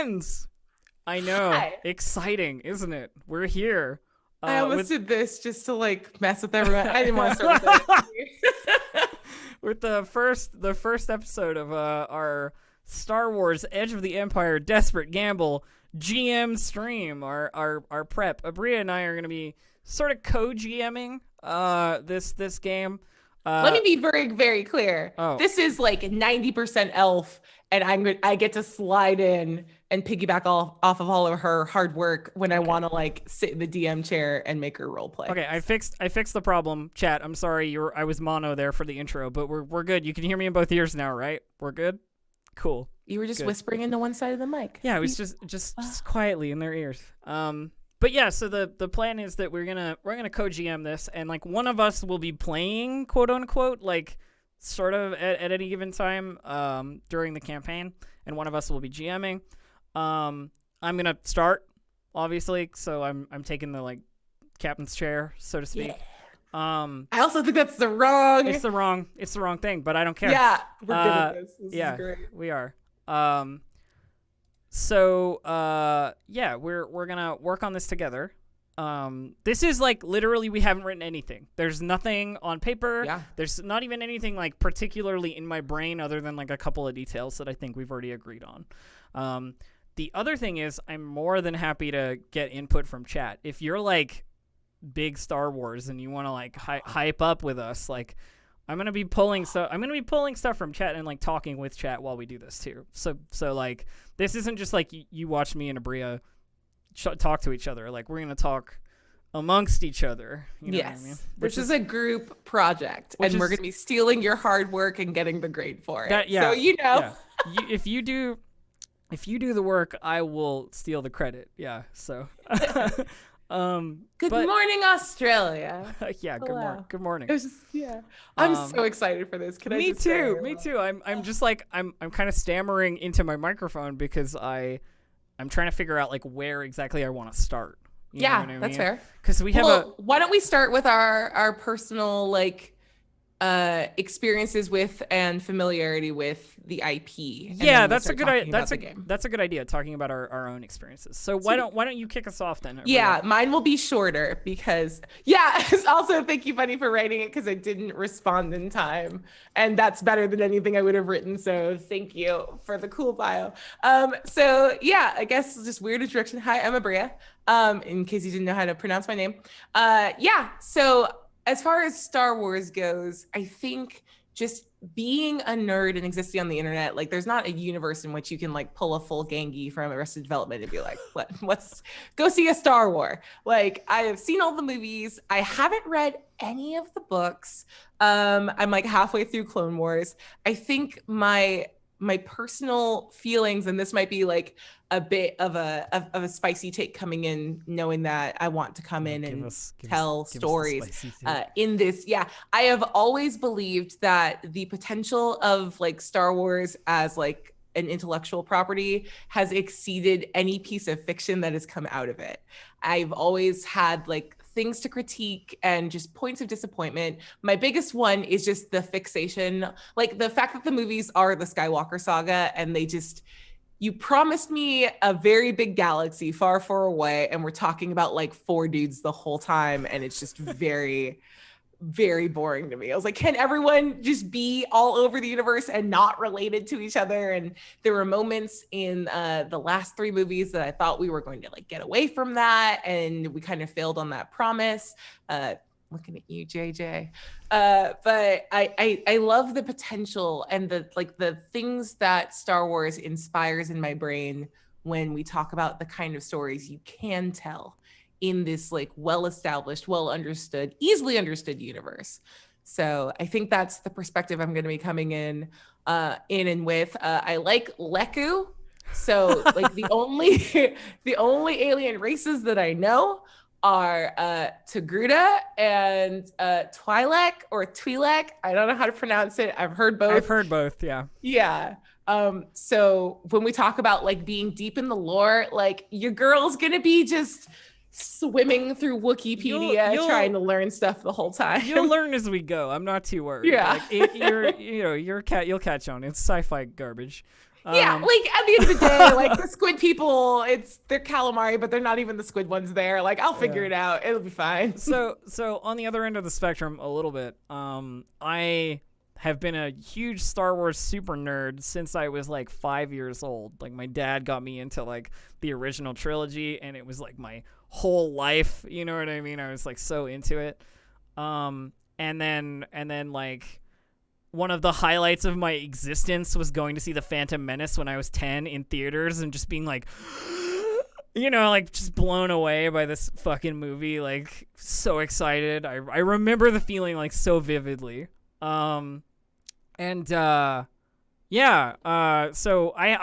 friends. I know. Hi. Exciting, isn't it? We're here. I almost did this just to like mess with everyone. I didn't want to start with that. With the first episode of our Star Wars Edge of the Empire Desperate Gamble GM stream, our prep. Aabria and I are going to be sort of co-GMing this game. Let me be very, very clear. Oh. This is like 90% Elf, and I get to slide in and piggyback off of all of her hard work when I want to like sit in the DM chair and make her role play. Okay, I fixed the problem. Chat, I'm sorry, I was mono there for the intro, but we're good. You can hear me in both ears now, right? We're good. Cool. You were just Good. Whispering into one side of the mic. Yeah, it was just quietly in their ears. But yeah, so the plan is that we're gonna co-GM this, and like one of us will be playing, quote unquote, like sort of at any given time during the campaign, and one of us will be GMing. I'm gonna start, obviously, so I'm taking the like captain's chair, so to speak. Yeah. I also think that's the wrong. It's the wrong thing, but I don't care. Yeah, we're good at this. This is great. We are. So yeah, we're gonna work on this together. This is like literally we haven't written anything. There's nothing on paper. Yeah. There's not even anything like particularly in my brain other than like a couple of details that I think we've already agreed on. The other thing is I'm more than happy to get input from chat. If you're like big Star Wars and you want to like hype up with us, like I'm gonna be pulling stuff from chat and like talking with chat while we do this too. So like this isn't just like you watch me and Aabria talk to each other. Like we're gonna talk amongst each other. You know what I mean? This is a group project, and we're gonna be stealing your hard work and getting the grade for it. So if you do the work, I will steal the credit. Yeah. So. Good morning, Australia. Yeah, good morning. It was just, I'm so excited for this. Me too. I'm just like I'm kind of stammering into my microphone because I'm trying to figure out like where exactly I want to start. You know what I mean? That's fair. Because we have why don't we start with our personal like experiences with and familiarity with the IP. Yeah, that's a good idea, talking about our own experiences. So why don't you kick us off then? Yeah, mine will be shorter because also thank you, Bunny, for writing it because I didn't respond in time, and that's better than anything I would have written. So thank you for the cool bio. So yeah, I guess just weird introduction. Hi, I'm Aabria. In case you didn't know how to pronounce my name. So as far as Star Wars goes, I think just being a nerd and existing on the internet, like there's not a universe in which you can like pull a full Gangi from Arrested Development and be like, what's go see a Star Wars. Like I have seen all the movies. I haven't read any of the books. I'm like halfway through Clone Wars. I think my personal feelings, and this might be like a bit of a spicy take coming in, knowing that I want to come in and tell stories in this. Yeah, I have always believed that the potential of like Star Wars as like an intellectual property has exceeded any piece of fiction that has come out of it. I've always had like things to critique and just points of disappointment. My biggest one is just the fixation, like the fact that the movies are the Skywalker saga and you promised me a very big galaxy far, far away, and we're talking about like 4 dudes the whole time, and it's just very, very boring to me. I was like, can everyone just be all over the universe and not related to each other? And there were moments in the last 3 movies that I thought we were going to like get away from that, and we kind of failed on that promise. Looking at you, JJ. But I love the potential and the things that Star Wars inspires in my brain when we talk about the kind of stories you can tell in this like well-established, well-understood, easily understood universe. So I think that's the perspective I'm going to be coming in and with. I like Leku. So like the only alien races that I know are Togruta and Twi'lek or Twi'lek. I don't know how to pronounce it. I've heard both. Yeah. So when we talk about like being deep in the lore, like your girl's gonna be just swimming through Wikipedia trying to learn stuff the whole time. You'll learn as we go. I'm not too worried. Yeah. Like, you'll catch on. It's sci-fi garbage. Yeah, like at the end of the day, like the squid people, they're calamari, but they're not even the squid ones there. Like I'll figure it out. It'll be fine. So on the other end of the spectrum, a little bit, I have been a huge Star Wars super nerd since I was like 5 years old. Like my dad got me into like the original trilogy, and it was like my whole life. You know what I mean? I was like so into it. And then like one of the highlights of my existence was going to see The Phantom Menace when I was 10 in theaters and just being like, you know, like just blown away by this fucking movie. Like so excited. I remember the feeling like so vividly. So I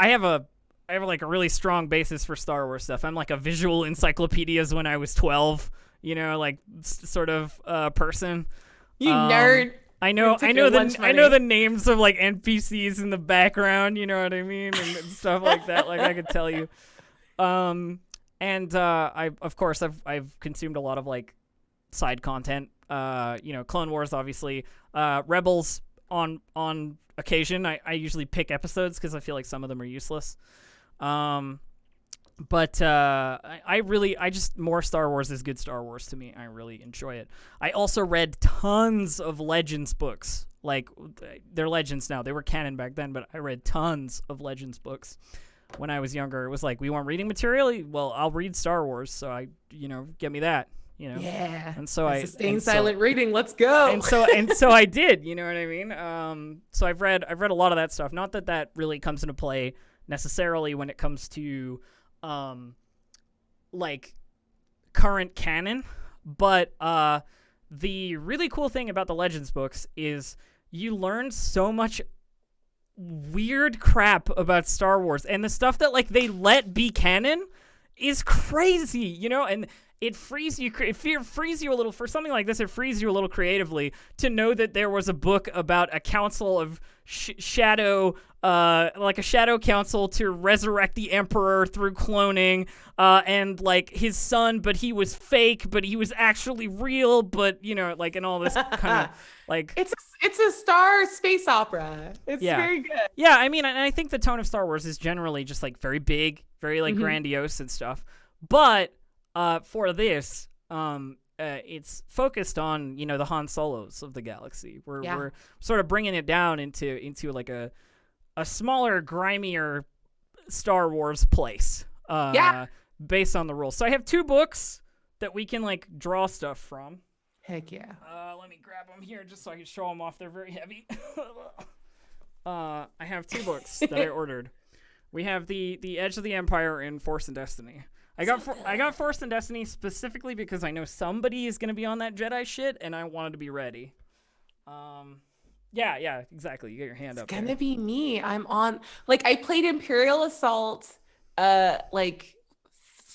have like a really strong basis for Star Wars stuff. I'm like a visual encyclopedias when I was 12, you know, like sort of person. You nerd. I know the names of like NPCs in the background, you know what I mean, and stuff like that. Like I could tell you. I've consumed a lot of like side content. You know, Clone Wars, obviously. Rebels on occasion. I usually pick episodes because I feel like some of them are useless. But more Star Wars is good Star Wars to me. I really enjoy it. I also read tons of Legends books. Like, they're Legends now. They were canon back then, but I read tons of Legends books when I was younger. It was like, we want reading material? Well, I'll read Star Wars, so get me that. You know? Yeah. And so sustained silent reading. Let's go. And so I did, you know what I mean? So I've read a lot of that stuff. Not that really comes into play necessarily when it comes to like current canon, but the really cool thing about the Legends books is you learn so much weird crap about Star Wars, and the stuff that like they let be canon is crazy, you know, and it frees you a little for something like this. It frees you a little creatively to know that there was a book about a council of shadow, like a shadow council to resurrect the Emperor through cloning, and like his son, but he was fake, but he was actually real, but you know, like, and all this kind of like it's a Star space opera. It's very good. Yeah, I mean, and I think the tone of Star Wars is generally just like very big, very like grandiose and stuff, but for this, it's focused on, you know, the Han Solos of the galaxy. We're sort of bringing it down into like a smaller, grimier Star Wars place. Based on the rules. So I have 2 books that we can like draw stuff from. Heck yeah. Let me grab them here just so I can show them off. They're very heavy. I have 2 books that I ordered. We have the Edge of the Empire and Force and Destiny. I got Force and Destiny specifically because I know somebody is going to be on that Jedi shit, and I wanted to be ready. Yeah, exactly. You get your hand up. It's going to be me. I'm on, like, I played Imperial Assault, like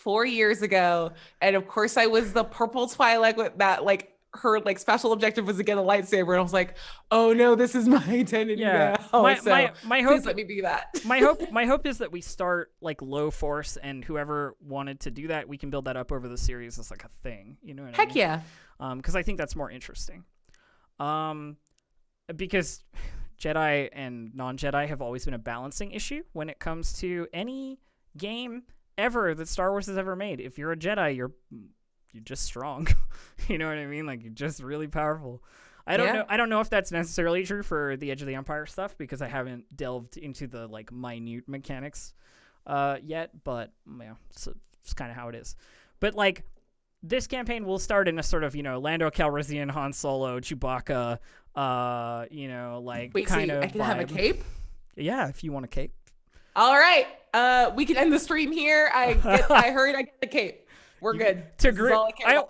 4 years ago, and of course I was the purple Twi'lek with that, like, her like special objective was to get a lightsaber, and I was like, oh no, this is my identity now. My hope, please let me be that. my hope is that we start like low force, and whoever wanted to do that, we can build that up over the series as like a thing. You know what I mean? Heck yeah. Because I think that's more interesting. Because Jedi and non-Jedi have always been a balancing issue when it comes to any game ever that Star Wars has ever made. If you're a Jedi, you're just strong. You know what I mean? Like, you're just really powerful. I don't know if that's necessarily true for the Edge of the Empire stuff, because I haven't delved into the like minute mechanics yet, but yeah, it's kind of how it is. But like, this campaign will start in a sort of, you know, Lando Calrissian, Han Solo, Chewbacca, you know, like, wait, kind so of I can vibe. have a cape? Yeah, if you want a cape. All right. We can end the stream here. I heard I get the cape. We're good.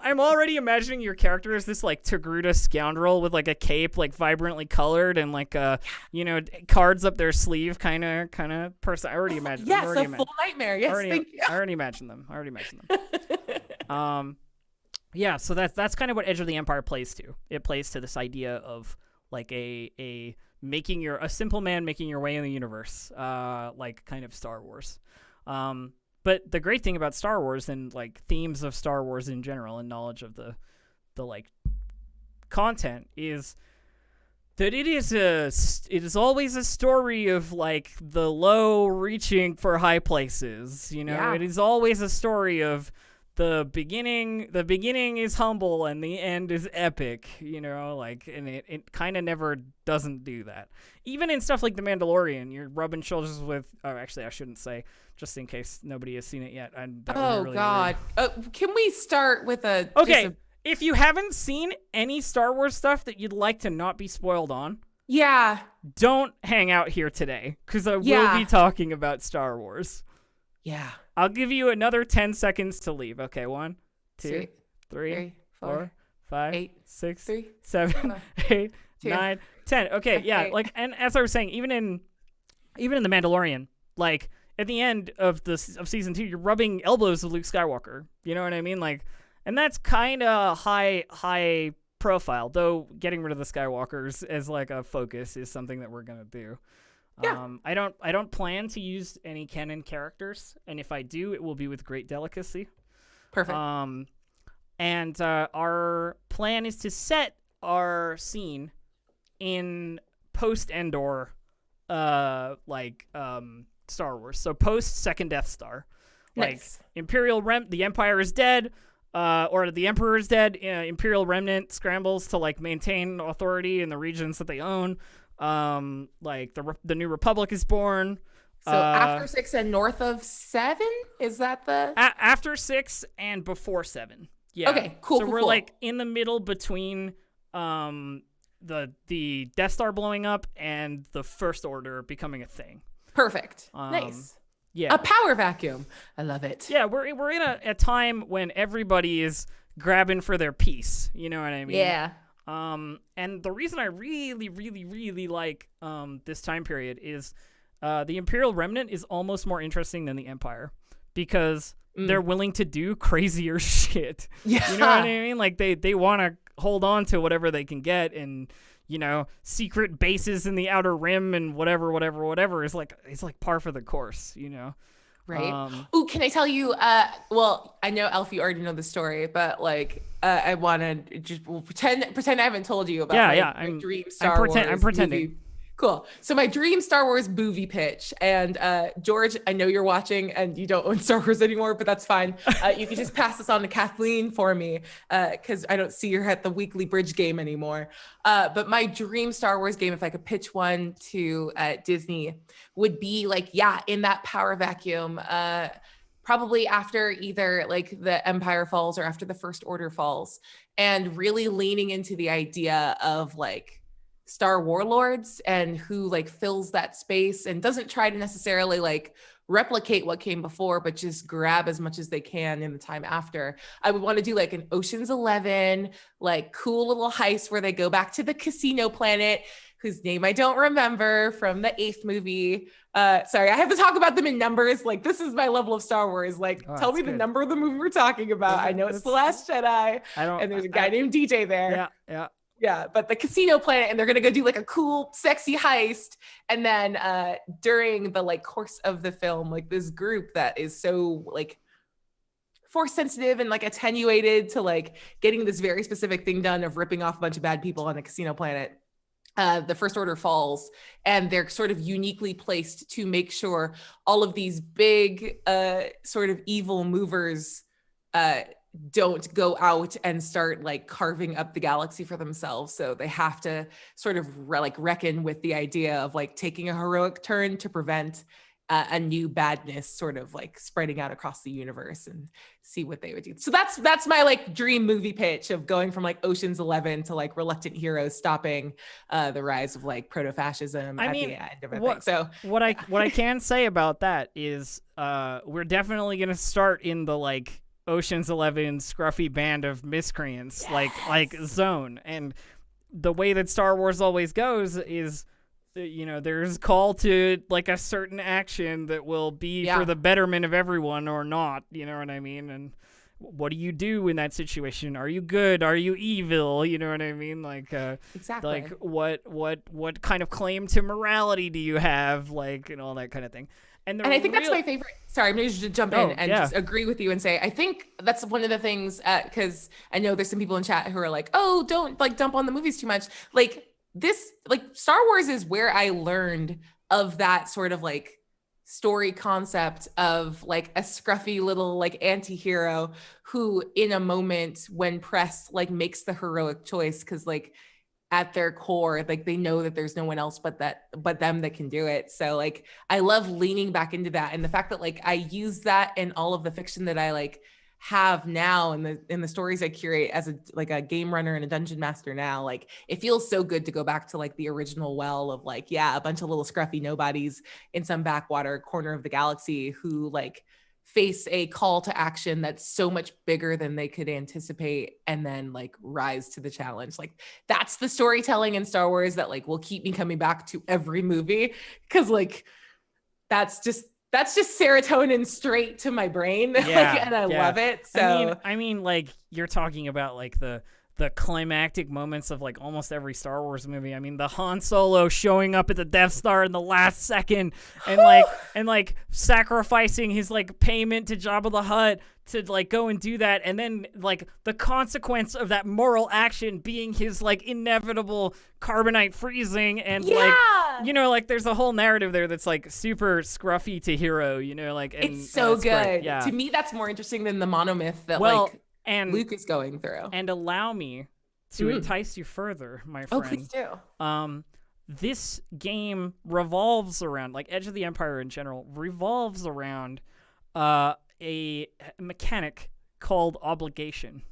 I'm already imagining your character as this like Togruta scoundrel with like a cape, like vibrantly colored, and like you know, cards up their sleeve kind of person. I already imagine. Yes, a full nightmare. Yes, thank you. I already imagined them. Yeah, so that's kind of what Edge of the Empire plays to. It plays to this idea of like a simple man making your way in the universe, like kind of Star Wars. But the great thing about Star Wars and like themes of Star Wars in general and knowledge of the like content is that it is always a story of like the low reaching for high places. Yeah. It is always a story of the beginning is humble and the end is epic, and it kind of never doesn't do that. Even in stuff like The Mandalorian, you're rubbing shoulders with, actually I shouldn't say, just in case nobody has seen it yet. God. Can we start with okay, if you haven't seen any Star Wars stuff that you'd like to not be spoiled on, yeah, don't hang out here today, because I will be talking about Star Wars. Yeah. I'll give you another 10 seconds to leave. Okay, 1, 2, 3, 4, 5, 6, 7, 8, 9, 10. Okay, yeah. Like, and as I was saying, even in The Mandalorian, like at the end of season 2, you're rubbing elbows with Luke Skywalker. You know what I mean? Like, and that's kind of high profile. Though getting rid of the Skywalkers as like a focus is something that we're gonna do. Yeah. I don't plan to use any canon characters, and if I do, it will be with great delicacy. Perfect. And our plan is to set our scene in post-Endor, Star Wars. So post-Second Death Star. Nice. Like, the Empire is dead, or the Emperor is dead. Imperial Remnant scrambles to, like, maintain authority in the regions that they own. Like the New Republic is born. So after 6 and north of 7, is that the after 6 and before 7? Yeah. Okay. Cool. So cool, we're cool. like in the middle between the Death Star blowing up and the First Order becoming a thing. Perfect. Nice. Yeah. A power vacuum. I love it. Yeah, we're in a time when everybody is grabbing for their piece. You know what I mean? Yeah. And the reason I really, really, really like this time period is the Imperial Remnant is almost more interesting than the Empire, because they're willing to do crazier shit. Yeah. You know what I mean? Like they want to hold on to whatever they can get, and secret bases in the Outer Rim and whatever is like par for the course. Right. Ooh, can I tell you? Well, I know Elf, you already know the story, but like, I want to just pretend I haven't told you about my dream Star Wars. I'm pretending. Movie. Cool. So my dream Star Wars movie pitch, and George, I know you're watching and you don't own Star Wars anymore, but that's fine. You can just pass this on to Kathleen for me, because I don't see her at the weekly bridge game anymore. But my dream Star Wars game, if I could pitch one to Disney, would be like, in that power vacuum, probably after either like the Empire falls or after the First Order falls, and really leaning into the idea of like Star warlords and who like fills that space and doesn't try to necessarily like replicate what came before, but just grab as much as they can in the time after. I would want to do like an Ocean's 11, like cool little heist where they go back to the casino planet, whose name I don't remember, from the 8th movie. Sorry, I have to talk about them in numbers. Like, this is my level of Star Wars. Like, tell me the number of the movie we're talking about. I know it's The Last Jedi, and there's a guy named DJ there. Yeah, but the casino planet, and they're gonna go do like a cool, sexy heist, and then during the like course of the film, like this group that is so like force sensitive and like attenuated to like getting this very specific thing done of ripping off a bunch of bad people on a casino planet. The First Order falls, and they're sort of uniquely placed to make sure all of these big sort of evil movers don't go out and start like carving up the galaxy for themselves. So they have to sort of reckon with the idea of like taking a heroic turn to prevent a new badness sort of like spreading out across the universe, and see what they would do. So that's my like dream movie pitch of going from like Ocean's 11 to like reluctant heroes stopping the rise of like proto-fascism at the end of it. So what I can say about that is we're definitely going to start in the like Ocean's 11 scruffy band of miscreants, like zone. And the way that Star Wars always goes is, there's call to like a certain action that will be for the betterment of everyone or not, you know what I mean? And what do you do in that situation? Are you good? Are you evil? You know what I mean? Like, exactly. Like what kind of claim to morality do you have? Like, and all that kind of thing. And I think that's my favorite. Sorry, I'm going to jump in and just agree with you and say, I think that's one of the things, because I know there's some people in chat who are like, oh, don't like dump on the movies too much. Like, this, like, Star Wars is where I learned of that sort of like story concept of like a scruffy little like anti-hero who in a moment when pressed like makes the heroic choice because like at their core like they know that there's no one else but them that can do it. So like I love leaning back into that, and the fact that like I use that in all of the fiction that I like have now in the stories I curate as a game runner and a dungeon master now. Like it feels so good to go back to like the original well of like, yeah, a bunch of little scruffy nobodies in some backwater corner of the galaxy who like face a call to action that's so much bigger than they could anticipate and then like rise to the challenge. Like that's the storytelling in Star Wars that like will keep me coming back to every movie, because like that's just serotonin straight to my brain. Yeah, like, and I love it. So I mean, like you're talking about like the climactic moments of like almost every Star Wars movie. I mean, the Han Solo showing up at the Death Star in the last second and like sacrificing his like payment to Jabba the Hutt to like go and do that, and then like the consequence of that moral action being his like inevitable carbonite freezing, and like, you know, like there's a whole narrative there that's like super scruffy to hero, you know, like, and it's so good. Great. Yeah, to me that's more interesting than the monomyth that like and Luke is going through. And allow me to entice you further, my friend. Oh, please do. This game revolves around, like Edge of the Empire in general, revolves around a mechanic called obligation.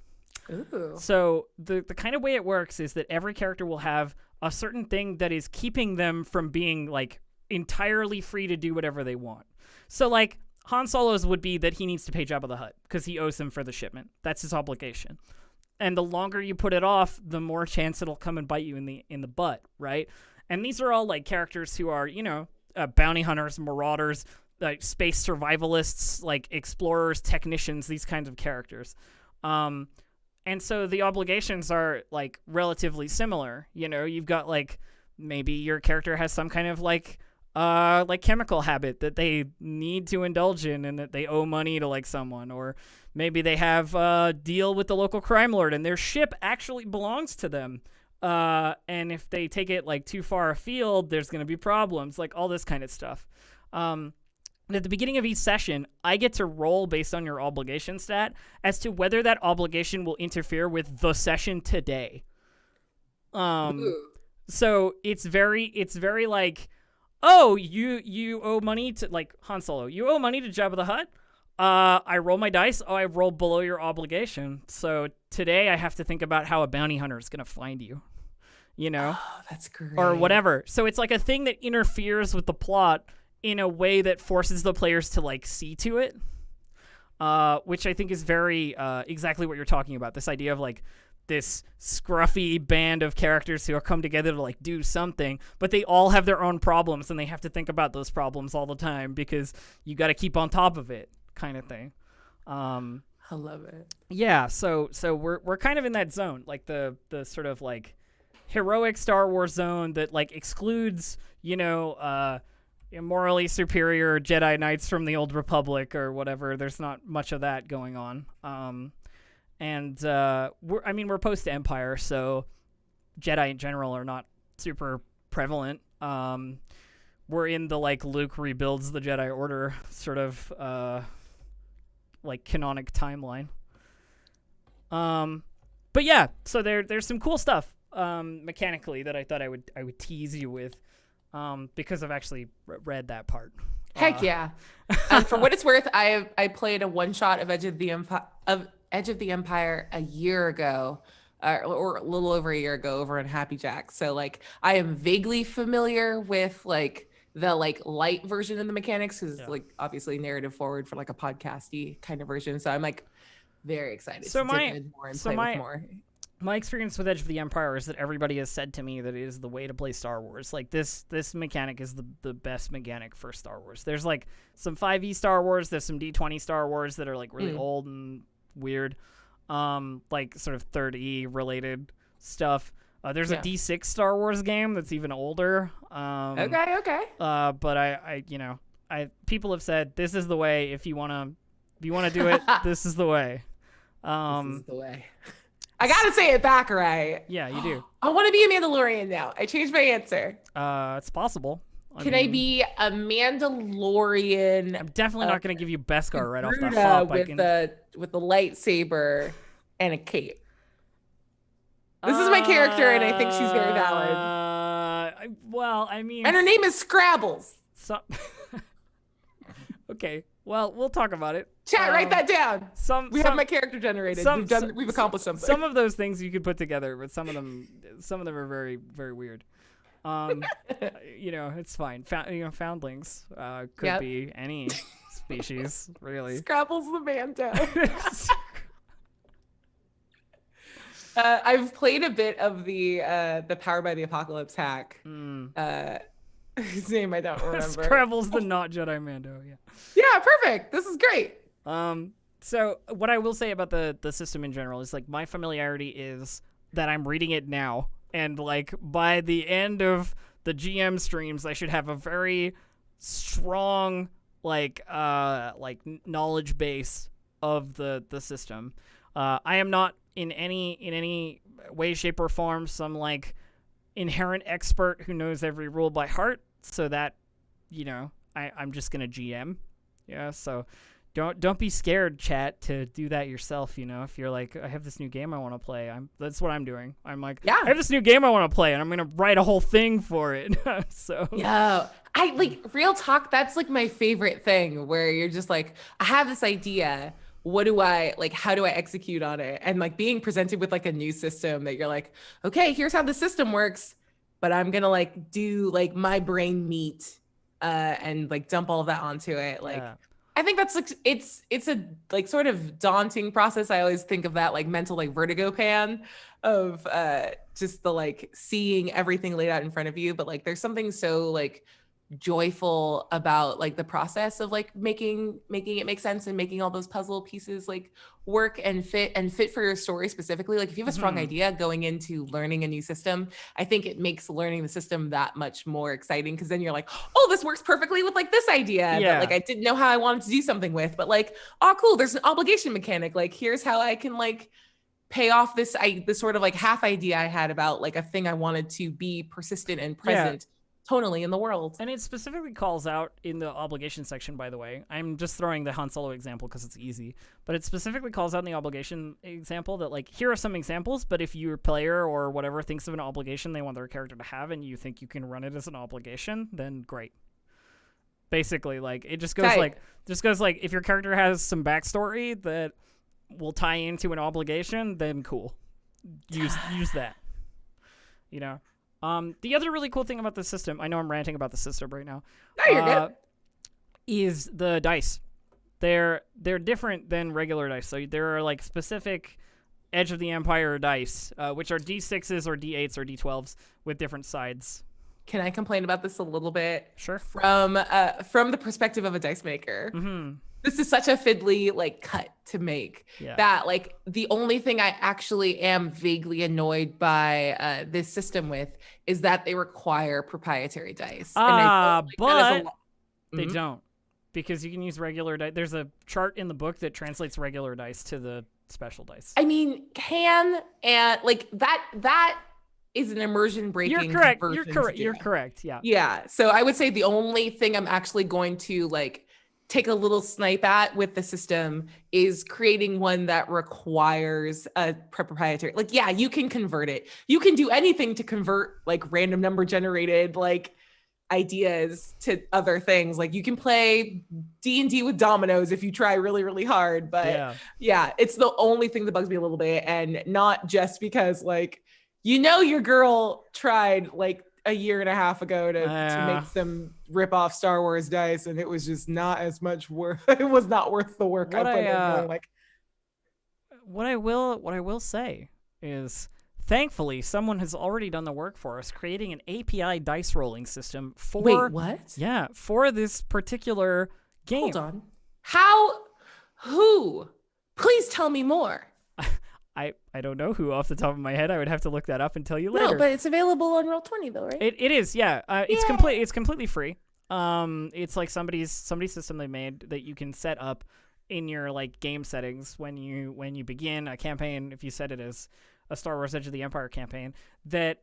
Ooh. So the kind of way it works is that every character will have a certain thing that is keeping them from being like entirely free to do whatever they want. So like Han Solo's would be that he needs to pay Jabba the Hutt because he owes him for the shipment. That's his obligation. And the longer you put it off, the more chance it'll come and bite you in the butt, right? And these are all like characters who are, you know, bounty hunters, marauders, like space survivalists, like explorers, technicians, these kinds of characters. And so the obligations are like relatively similar. You know, you've got like maybe your character has some kind of like chemical habit that they need to indulge in and that they owe money to like someone, or maybe they have a deal with the local crime lord and their ship actually belongs to them. And if they take it like too far afield, there's going to be problems, like all this kind of stuff. At the beginning of each session, I get to roll based on your obligation stat as to whether that obligation will interfere with the session today. So it's very like, oh, you owe money to, like Han Solo, you owe money to Jabba the Hutt. I roll my dice. Oh, I roll below your obligation. So today I have to think about how a bounty hunter is going to find you, you know? Oh, that's great. Or whatever. So it's like a thing that interferes with the plot in a way that forces the players to like see to it, which I think is very exactly what you're talking about. This idea of like this scruffy band of characters who are come together to like do something, but they all have their own problems and they have to think about those problems all the time because you got to keep on top of it, kind of thing. I love it. Yeah, so we're kind of in that zone, like the sort of like heroic Star Wars zone that like excludes, you know, morally superior Jedi Knights from the Old Republic or whatever. There's not much of that going on. And we're post Empire, so Jedi in general are not super prevalent. We're in the like Luke rebuilds the Jedi Order sort of like canonic timeline. But yeah, so there's some cool stuff mechanically that I thought I would tease you with. Because I've actually read that part. Heck yeah! For what it's worth, I played a one shot of Edge of the Empire a year ago, or a little over a year ago, over on Happy Jack. So like, I am vaguely familiar with like the like light version of the mechanics, because like obviously narrative forward for like a podcasty kind of version. So I'm like very excited to dip in more and play with more. My experience with Edge of the Empire is that everybody has said to me that it is the way to play Star Wars. Like this mechanic is the best mechanic for Star Wars. There's like some 5e Star Wars, there's some D20 Star Wars that are like really old and weird, like sort of 3rd related stuff. There's a D6 Star Wars game that's even older. Okay. But I you know, people have said this is the way if you wanna do it. This is the way. This is the way. I gotta say it back right. Yeah, you do. I want to be a Mandalorian now. I changed my answer. It's possible. Can I be a Mandalorian? I'm definitely not going to give you Beskar right off the Gruda hop. with the lightsaber and a cape. This is my character, and I think she's very valid. Well, I mean, and her name is Scrabbles. Okay. Well, we'll talk about it. Chat, write that down. We have my character generated. We've accomplished something. Some of those things you could put together, but some of them are very, very weird. It's fine. Foundlings could be any species, really. Scrabble's the Mando. I've played a bit of the Powered by the Apocalypse hack. His name I don't remember. Scrabble's the not Jedi Mando. Yeah. Yeah, perfect. This is great. So what I will say about the system in general is like my familiarity is that I'm reading it now, and like by the end of the GM streams, I should have a very strong knowledge base of the system. I am not in any way, shape, or form some like inherent expert who knows every rule by heart. So that, I'm just gonna GM. Yeah. So don't be scared, chat, to do that yourself. If you're like, I have this new game I want to play. That's what I'm doing. I'm like, I have this new game I want to play, and I'm gonna write a whole thing for it. So yeah, I like real talk. That's like my favorite thing, where you're just like, I have this idea. What do I like? How do I execute on it? And like being presented with like a new system that you're like, okay, here's how the system works, but I'm gonna like do like my brain meat and like dump all of that onto it. Like, I think that's like it's a like sort of daunting process. I always think of that like mental like vertigo pan of just the like seeing everything laid out in front of you. But like there's something so like joyful about like the process of like making it make sense and making all those puzzle pieces like work and fit for your story specifically. Like if you have a strong idea going into learning a new system, I think it makes learning the system that much more exciting, because then you're like, oh, this works perfectly with like this idea that like I didn't know how I wanted to do something with, but like, oh cool, there's an obligation mechanic, like here's how I can like pay off this sort of like half idea I had about like a thing I wanted to be persistent and present tonally in the world. And it specifically calls out in the obligation section, by the way. I'm just throwing the Han Solo example because it's easy, but it specifically calls out in the obligation example that like, here are some examples, but if your player or whatever thinks of an obligation they want their character to have and you think you can run it as an obligation, then great. Basically, like it just goes like if your character has some backstory that will tie into an obligation, then cool. Use that. The other really cool thing about the system, I know I'm ranting about the system right now. No, you're good. Is the dice. They're different than regular dice. So there are like specific Edge of the Empire dice, which are D6s or D8s or D12s with different sides. Can I complain about this a little bit? Sure. From the perspective of a dice maker. Mm-hmm. This is such a fiddly like cut to make that like the only thing I actually am vaguely annoyed by this system with is that they require proprietary dice. But they don't, because you can use regular dice. There's a chart in the book that translates regular dice to the special dice. I mean, and like that is an immersion breaking. You're correct. Yeah. Yeah. So I would say the only thing I'm actually going to like take a little snipe at with the system is creating one that requires a proprietary, like, yeah, you can convert it. You can do anything to convert like random number generated like ideas to other things. Like you can play D&D with dominoes if you try really, really hard. But yeah, it's the only thing that bugs me a little bit. And not just because like, your girl tried like a year and a half ago to make some rip-off Star Wars dice, and it was just not as much worth. It was not worth the work I put in. Like, what I will say is, thankfully, someone has already done the work for us, creating an API dice rolling system for. Wait, what? Yeah, for this particular game. Hold on. How? Who? Please tell me more. I don't know who off the top of my head. I would have to look that up and tell you later. No, but it's available on Roll20 though, right? It is, yeah. It's completely free. It's like somebody's system they made that you can set up in your like game settings when you begin a campaign, if you set it as a Star Wars Edge of the Empire campaign, that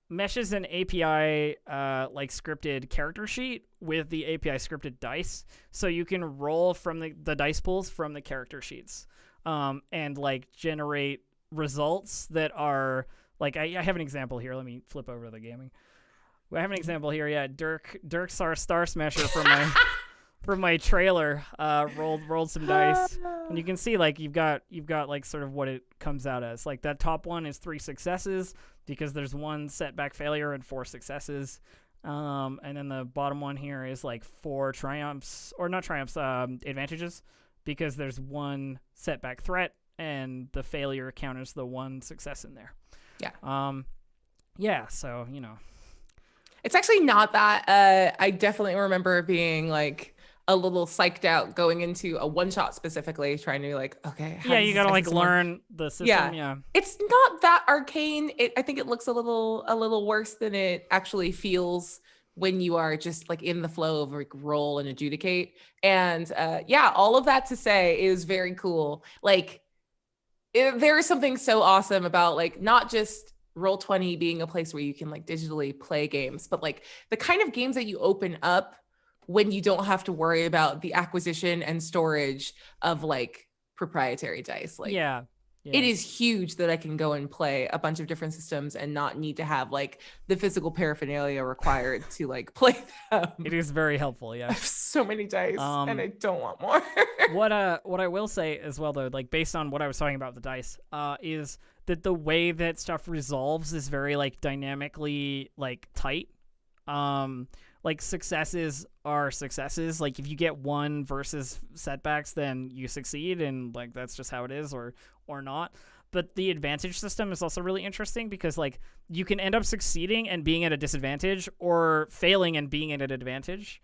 meshes an API like scripted character sheet with the API scripted dice, so you can roll from the dice pools from the character sheets, and like generate results that are like I have an example here. Let me flip over to the gaming. I have an example here. Yeah, Dirk Star Smasher from my trailer rolled some dice, and you can see like you've got like sort of what it comes out as. Like that top one is 3 successes because there's 1 setback failure and 4 successes, and then the bottom one here is like 4 triumphs, or not triumphs, advantages, because there's 1 setback threat and the failure counters the 1 success in there. Yeah. Yeah. So It's actually not that. I definitely remember being like a little psyched out going into a one shot specifically, trying to be like, okay, how you gotta like learn the system. Yeah. It's not that arcane. I think it looks a little worse than it actually feels when you are just like in the flow of like roll and adjudicate. And all of that to say is very cool. Like there is something so awesome about like not just Roll20 being a place where you can like digitally play games, but like the kind of games that you open up when you don't have to worry about the acquisition and storage of like proprietary dice. Like it is huge that I can go and play a bunch of different systems and not need to have like the physical paraphernalia required to like play them. It is very helpful. Yeah. I have so many dice and I don't want more. What I will say as well though, like based on what I was talking about with the dice, is that the way that stuff resolves is very like dynamically like tight. Like successes are successes. Like if you get 1 versus setbacks, then you succeed, and like that's just how it is, or not. But the advantage system is also really interesting because like you can end up succeeding and being at a disadvantage, or failing and being at an advantage.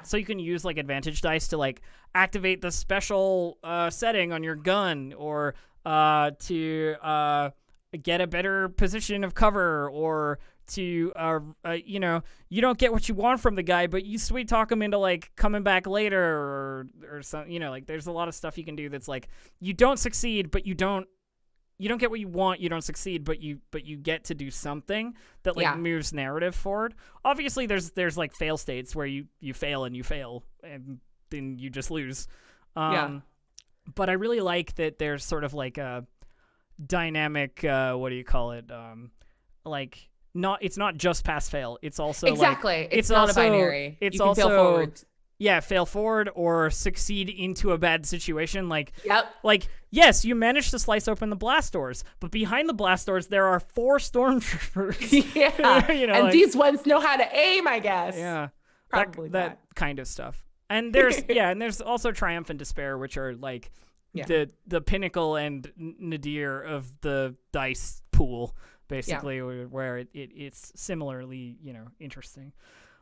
So you can use like advantage dice to like activate the special setting on your gun, or to get a better position of cover, or to you don't get what you want from the guy, but you sweet talk him into like coming back later, or something. Like there's a lot of stuff you can do that's like you don't succeed, but you don't get what you want. You don't succeed, but you get to do something that like moves narrative forward. Obviously there's like fail states where you fail and then you just lose. But I really like that there's sort of like a dynamic what do you call it, like it's not just pass fail. It's also exactly. Like, it's not also, a binary. It's you can also fail forward. Yeah, fail forward or succeed into a bad situation. Like like yes, you managed to slice open the blast doors, but behind the blast doors there are 4 stormtroopers. And like, these ones know how to aim, I guess. Yeah, probably that kind of stuff. And there's and there's also triumph and despair, which are like the pinnacle and nadir of the dice pool. Basically, where it's similarly, interesting.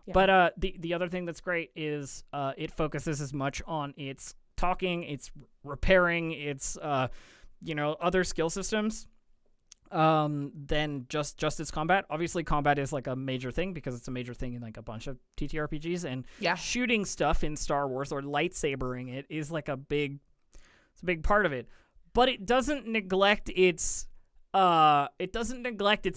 Yeah. But the other thing that's great is it focuses as much on its talking, its repairing, its other skill systems than just its combat. Obviously, combat is like a major thing because it's a major thing in like a bunch of TTRPGs, and shooting stuff in Star Wars or lightsabering it is like a big part of it. But it doesn't neglect its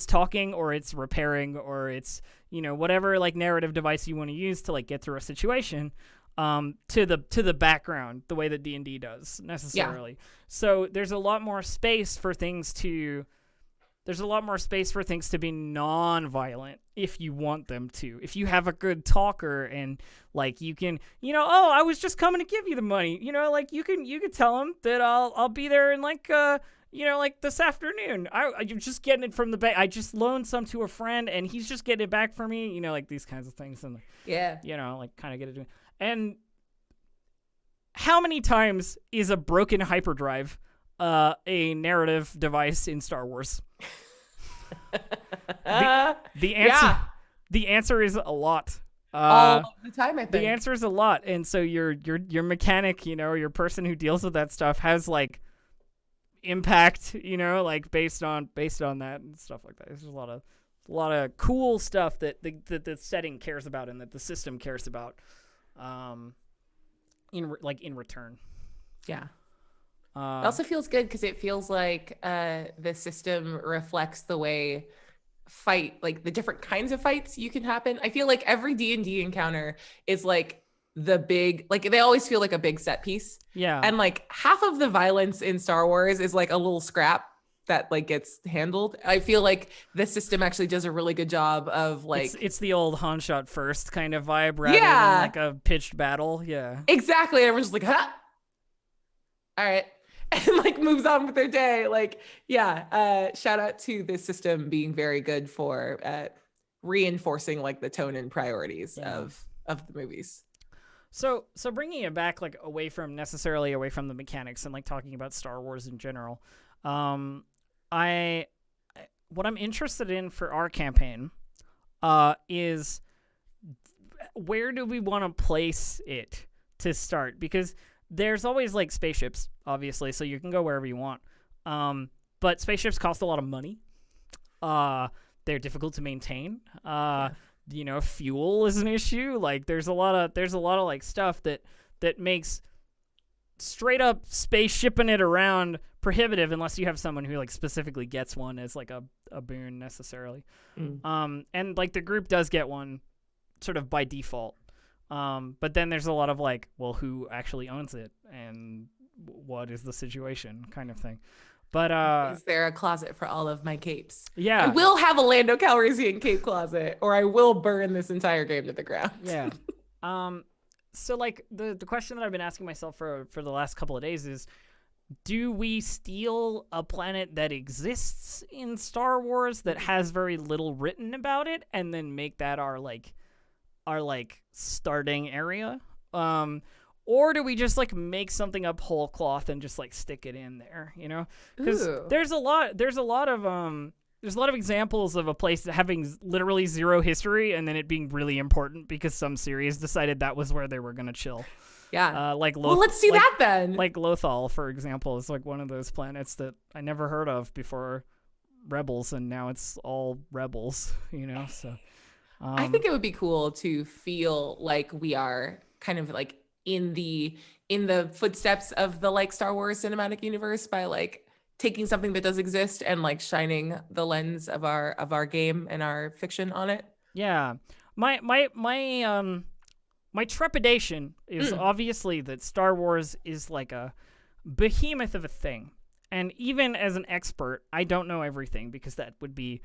talking or its repairing or its whatever like narrative device you want to use to like get through a situation to the background, the way that D&D does necessarily. So there's a lot more space for things to be non-violent if you want them to. If you have a good talker and like you can, I was just coming to give you the money, like you can tell them that I'll be there in like like this afternoon. I'm just getting it from the bank. I just loaned some to a friend and he's just getting it back for me, like these kinds of things. And like kind of get it doing. And how many times is a broken hyperdrive a narrative device in Star Wars? The answer is a lot. All the time, I think. The answer is a lot. And so your mechanic, your person who deals with that stuff has like impact, like based on that and stuff like that. There's a lot of cool stuff that the setting cares about and that the system cares about. in return. Yeah. It also feels good because it feels like the system reflects the way like the different kinds of fights you can happen. I feel like every D&D encounter is like the big, like they always feel like a big set piece. Yeah. And like half of the violence in Star Wars is like a little scrap that like gets handled. I feel like the system actually does a really good job of like it's the old Han shot first kind of vibe rather Yeah. than like a pitched battle. Yeah. Exactly. Everyone's just like, huh? All right. And like moves on with their day. Like, yeah. Shout out to this system being very good for reinforcing like the tone and priorities of the movies. So bringing it back like away from the mechanics and like talking about Star Wars in general, what I'm interested in for our campaign is where do we want to place it to start? Because there's always like spaceships, obviously, so you can go wherever you want. But spaceships cost a lot of money. They're difficult to maintain. You know, fuel is an issue. Like there's a lot of like stuff that makes straight up spaceshipping it around prohibitive unless you have someone who like specifically gets one as like a boon necessarily. And like the group does get one sort of by default. But then there's a lot of like, well, who actually owns it and what is the situation kind of thing. But is there a closet for all of my capes? Yeah. I will have a Lando Calrissian cape closet or I will burn this entire game to the ground. Yeah. So like the question that I've been asking myself for the last couple of days is, do we steal a planet that exists in Star Wars that has very little written about it and then make that our starting area? Or do we just like make something up whole cloth and just like stick it in there, you know? Because there's a lot of examples of a place having literally zero history and then it being really important because some series decided that was where they were gonna chill. Yeah. Well, let's do that then. Like Lothal, for example, is like one of those planets that I never heard of before Rebels, and now it's all Rebels, you know? So I think it would be cool to feel like we are kind of like in the footsteps of the like Star Wars cinematic universe by like taking something that does exist and like shining the lens of our game and our fiction on it. Yeah. My trepidation is obviously that Star Wars is like a behemoth of a thing. And even as an expert, I don't know everything because that would be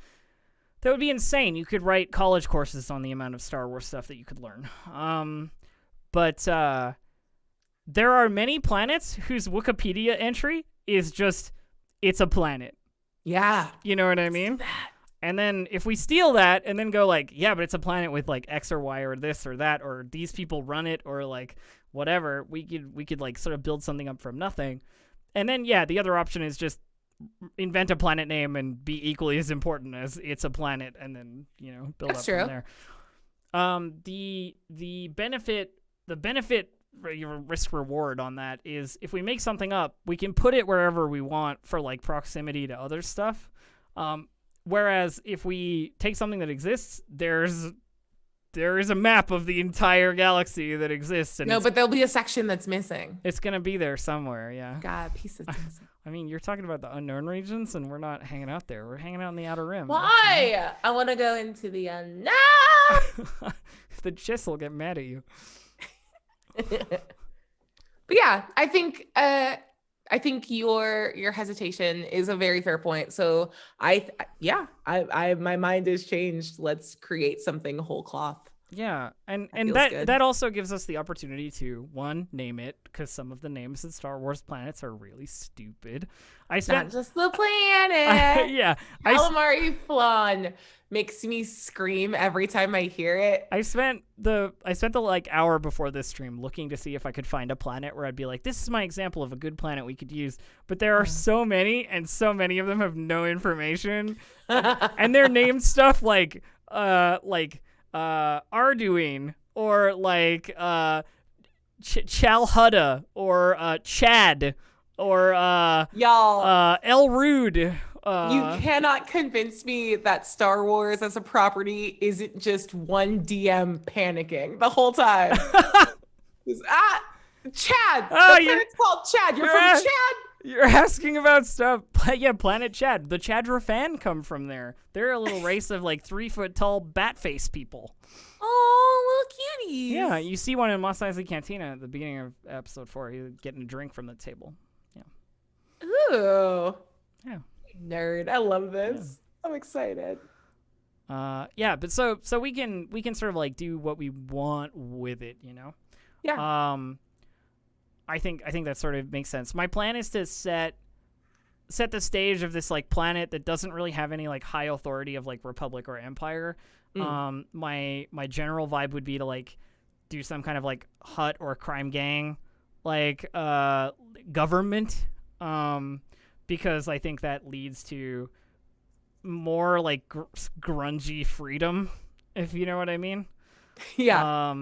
insane. You could write college courses on the amount of Star Wars stuff that you could learn. But there are many planets whose Wikipedia entry is just, it's a planet. Yeah. You know what I mean? And then if we steal that and then go like, yeah, but it's a planet with like X or Y or this or that, or these people run it or like whatever, we could like sort of build something up from nothing. And then, yeah, the other option is just invent a planet name and be equally as important as it's a planet and then, you know, build That's up true. from there. The benefit risk reward on that is if we make something up, we can put it wherever we want for like proximity to other stuff. Whereas if we take something that exists, there is a map of the entire galaxy that exists. And but there'll be a section that's missing. It's going to be there somewhere, yeah. God, pieces missing. I mean, you're talking about the unknown regions, and we're not hanging out there. We're hanging out in the Outer Rim. Why? I want to go into the unknown. The Chiss will get mad at you. But yeah, I think your hesitation is a very fair point. So I my mind has changed. Let's create something whole cloth. Yeah, and that also gives us the opportunity to name it, because some of the names in Star Wars planets are really stupid. Not just the planet. Yeah, Calamari Flan makes me scream every time I hear it. I spent the like hour before this stream looking to see if I could find a planet where I'd be like, this is my example of a good planet we could use. But there are so many, and so many of them have no information, and they're named stuff like Arduine or like Chalhutta or Chad or y'all El Rude. You cannot convince me that Star Wars as a property isn't just one DM panicking the whole time. Chad. Oh, The planet's called Chad. You're from Chad. You're asking about stuff. Yeah, Planet Chad. The Chadrafan come from there. They're a little race of like 3-foot-tall bat face people. Oh, little cuties. Yeah, you see one in Mos Eisley Cantina at the beginning of episode 4. He's getting a drink from the table. Yeah. Ooh. Yeah. Nerd. I love this. Yeah. I'm excited. Yeah, but so we can sort of like do what we want with it, you know? Yeah. I think that sort of makes sense. My plan is to set the stage of this like planet that doesn't really have any like high authority of like Republic or Empire. My general vibe would be to like do some kind of like hut or crime gang like government, because I think that leads to more like grungy freedom, if you know what I mean. Yeah.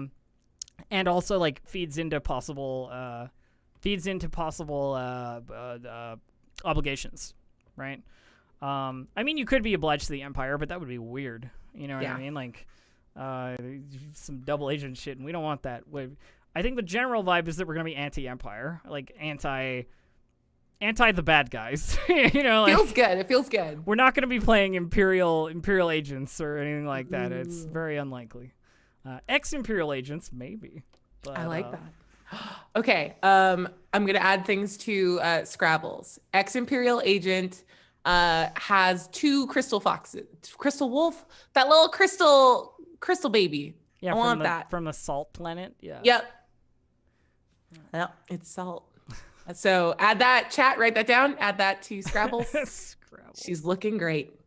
And also like feeds into possible obligations, right? I mean, you could be obliged to the Empire, but that would be weird. You know what I mean? Like, some double agent shit, and we don't want that. I think the general vibe is that we're gonna be anti-Empire, like anti the bad guys. You know, like, feels good. It feels good. We're not gonna be playing Imperial agents or anything like that. It's very unlikely. Ex-Imperial agents, maybe. But, I like that. Okay, I'm gonna add things to Scrabbles. Ex-Imperial agent has 2 crystal foxes, crystal wolf, that little crystal baby. Yeah, I want that from the salt planet. Yeah. Yep. Yep, it's salt. So add that, chat. Write that down. Add that to Scrabbles. Scrabble. She's looking great.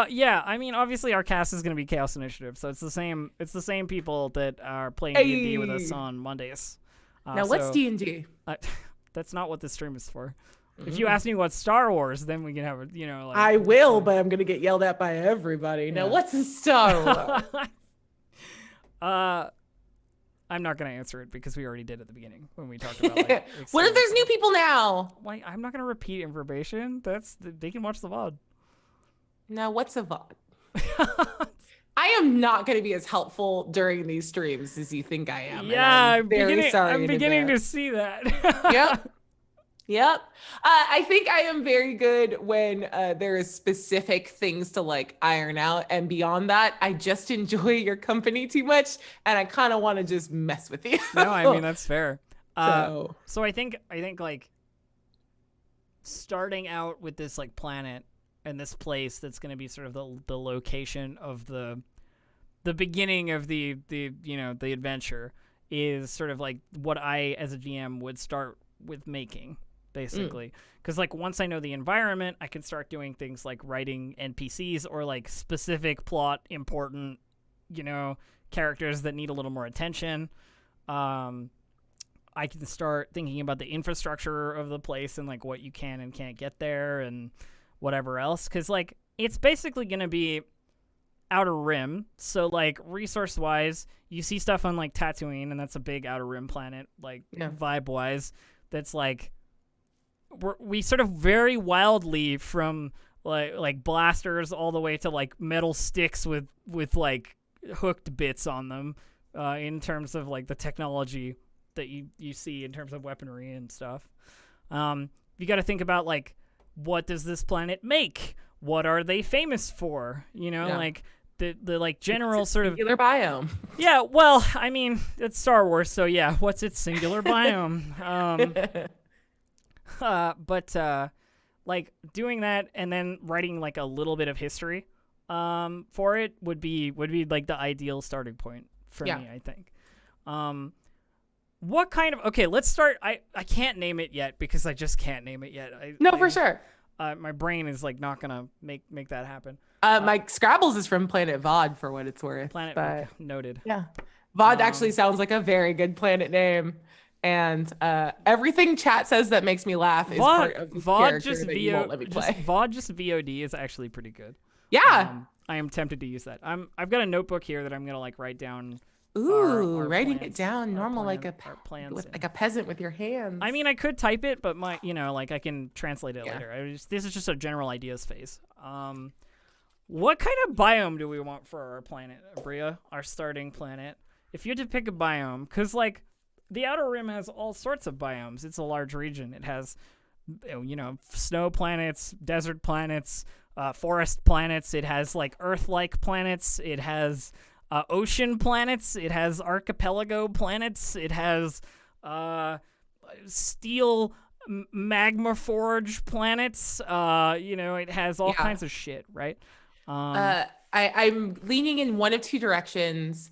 Yeah, I mean, obviously our cast is going to be Chaos Initiative, so it's the same people that are playing D&D with us on Mondays. Now, what's D&D? That's not what this stream is for. If you ask me what's Star Wars, then we can have it, you know. Like, I will, but I'm going to get yelled at by everybody. Yeah. Now, what's a Star Wars? I'm not going to answer it because we already did at the beginning when we talked about like, what if there's new people now? Why, I'm not going to repeat information. They can watch the VOD. Now, what's a VOD? I am not going to be as helpful during these streams as you think I am. Yeah, I'm very sorry. I'm beginning to see that. Yep. I think I am very good when there is specific things to like iron out, and beyond that, I just enjoy your company too much, and I kind of want to just mess with you. No, I mean that's fair. So I think like starting out with this like planet and this place that's going to be sort of the location of the beginning of the you know the adventure is sort of like what I as a GM would start with making. Basically, because like once I know the environment, I can start doing things like writing NPCs or like specific plot important, you know, characters that need a little more attention. I can start thinking about the infrastructure of the place and like what you can and can't get there and whatever else, because like it's basically gonna be Outer Rim, so like resource wise, you see stuff on like Tatooine, and that's a big Outer Rim planet, like vibe wise, that's like. We sort of very wildly from like blasters all the way to like metal sticks with like hooked bits on them, in terms of like the technology that you see in terms of weaponry and stuff. You got to think about like what does this planet make? What are they famous for? You know, like the like general sort of singular biome. Yeah, well, I mean it's Star Wars, so yeah. What's its singular biome? But like doing that and then writing like a little bit of history for it would be like the ideal starting point for me, I think. What kind of let's start. I can't name it yet because I just can't name it yet. For sure. My brain is like not gonna make that happen. My Scrabbles is from Planet VOD for what it's worth. Noted. Yeah. VOD actually sounds like a very good planet name. And everything chat says that makes me laugh is part of the character that you won't let me play. VOD just VOD is actually pretty good. Yeah. I am tempted to use that. I've got a notebook here that I'm gonna like write down. Ooh, writing it down normal like a peasant with your hands. I mean, I could type it, but like I can translate it later. This is just a general ideas phase. What kind of biome do we want for our planet, Aabria, our starting planet? If you had to pick a biome, because like the Outer Rim has all sorts of biomes. It's a large region. It has, snow planets, desert planets, forest planets. It has like Earth-like planets. It has ocean planets. It has archipelago planets. It has steel magma forge planets. It has all kinds of shit, right? I'm leaning in one of two directions.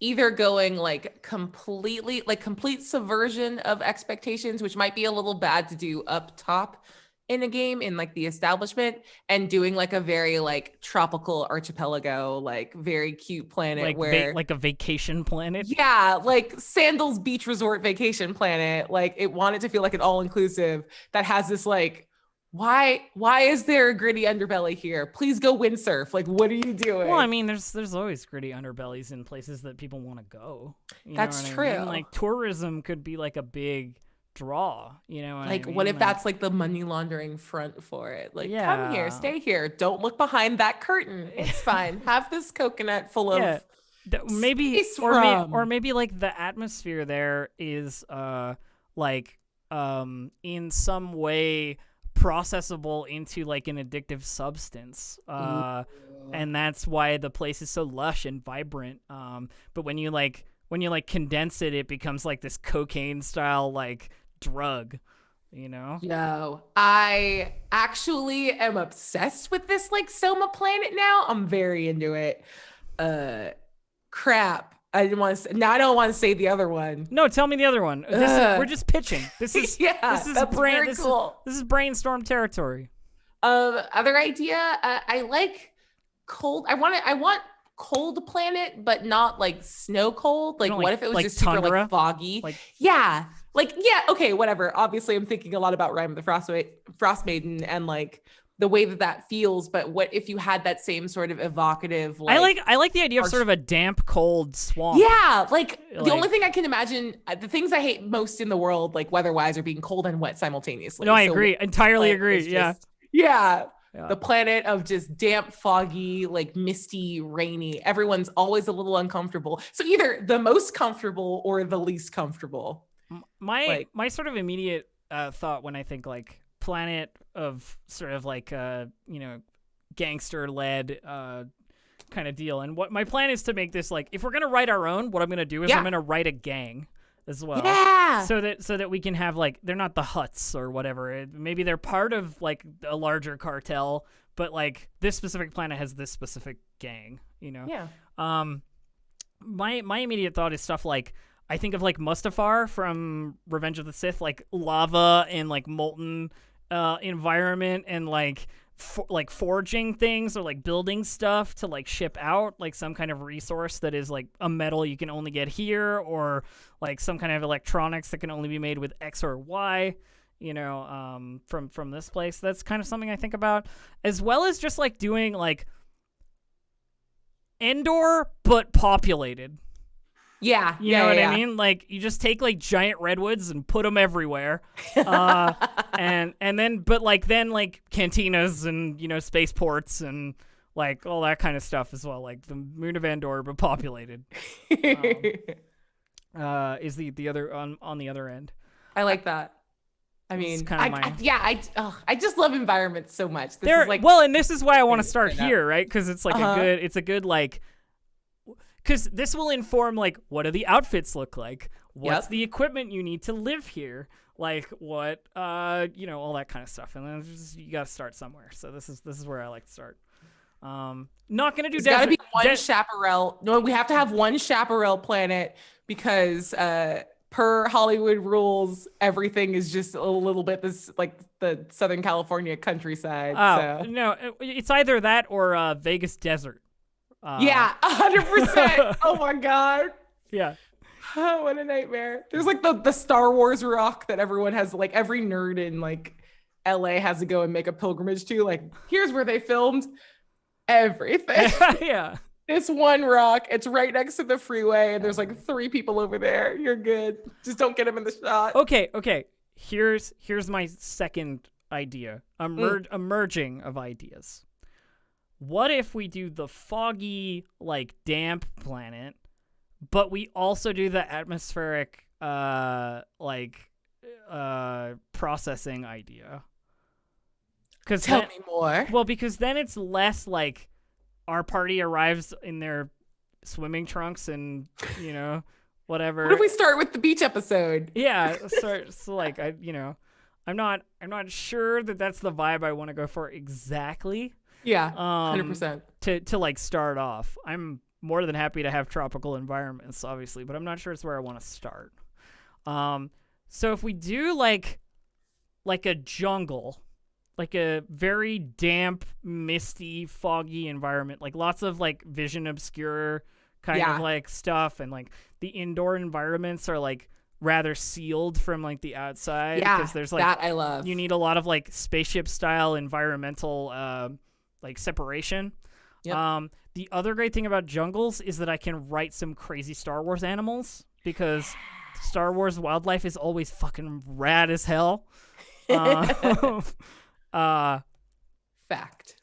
Either going like complete subversion of expectations, which might be a little bad to do up top in a game in like the establishment, and doing like a very like tropical archipelago, like very cute planet like where like a vacation planet. yeah, like Sandals Beach Resort vacation planet. Like it wanted to feel like an all-inclusive that has this like, why is there a gritty underbelly here? Please go windsurf. Like, what are you doing? Well, I mean, there's always gritty underbellies in places that people want to go. That's true. I mean? Like tourism could be like a big draw. What if that's like the money laundering front for it? Like, come here, stay here. Don't look behind that curtain. It's fine. Have this coconut full of maybe or maybe like the atmosphere there is in some way processable into like an addictive substance, and that's why the place is so lush and vibrant. But when you condense it, it becomes like this cocaine style like drug. Yo, I actually am obsessed with this like Soma planet now. I'm very into it. Crap. I don't want to say the other one. No, tell me the other one. We're just pitching. This is cool. This is brainstorm territory. Other idea. I like cold. I want cold planet, but not like snow cold. Like, what if it was just super like foggy? Okay, whatever. Obviously, I'm thinking a lot about Rime of the Frost Maiden and like the way that feels, but what if you had that same sort of evocative like I like the idea of sort of a damp, cold swamp. Yeah, like the only thing I can imagine, the things I hate most in the world, like weather-wise, are being cold and wet simultaneously. No, I agree. Entirely agree. Yeah. The planet of just damp, foggy, like misty, rainy. Everyone's always a little uncomfortable. So either the most comfortable or the least comfortable. My sort of immediate thought when I think like planet of sort of like gangster led kind of deal, and what my plan is to make this like, if we're gonna write our own, what I'm gonna do is I'm gonna write a gang as well, so that we can have like, they're not the Huts or whatever, maybe they're part of like a larger cartel, but like this specific planet has this specific gang. My immediate thought is stuff like, I think of like Mustafar from Revenge of the Sith, like lava and like molten environment, and like forging things or like building stuff to like ship out, like some kind of resource that is like a metal you can only get here, or like some kind of electronics that can only be made with X or Y, from this place. That's kind of something I think about, as well as just like doing like Endor but populated. Yeah. You know what I mean? Like, you just take like giant redwoods and put them everywhere. And then, but like, then like cantinas and, spaceports and like all that kind of stuff as well. Like the moon of Endor, but populated. Is the other on the other end. I like that. I mean, I just love environments so much. And this is why I want to start here, right? Because it's like a good like, because this will inform like, what do the outfits look like? What's the equipment you need to live here? Like what, all that kind of stuff. And then you got to start somewhere. So this is where I like to start. Not gonna do. There's got to be one chaparral. No, we have to have one chaparral planet because per Hollywood rules, everything is just a little bit this like the Southern California countryside. Oh no, it's either that or Vegas desert. 100%. Oh my god. Yeah. Oh, what a nightmare. There's like the Star Wars rock that everyone has, like every nerd in like LA has to go and make a pilgrimage to. Like, here's where they filmed everything. Yeah. It's one rock. It's right next to the freeway, and there's like 3 people over there. You're good. Just don't get them in the shot. Okay. Here's my second idea. A merging of ideas. What if we do the foggy, like damp planet, but we also do the atmospheric processing idea. Tell me more. Well, because then it's less like our party arrives in their swimming trunks and, you know, whatever. What if we start with the beach episode? Yeah, so like I'm not sure that that's the vibe I want to go for exactly. Yeah, 100%. To like start off, I'm more than happy to have tropical environments, obviously, but I'm not sure it's where I want to start. So if we do like a jungle, like a very damp, misty, foggy environment, like lots of like vision obscure kind of like stuff, and like the indoor environments are like rather sealed from like the outside, because there's like that I love. You need a lot of like spaceship style environmental like separation. Yep. The other great thing about jungles is that I can write some crazy Star Wars animals, because Star Wars wildlife is always fucking rad as hell. Fact.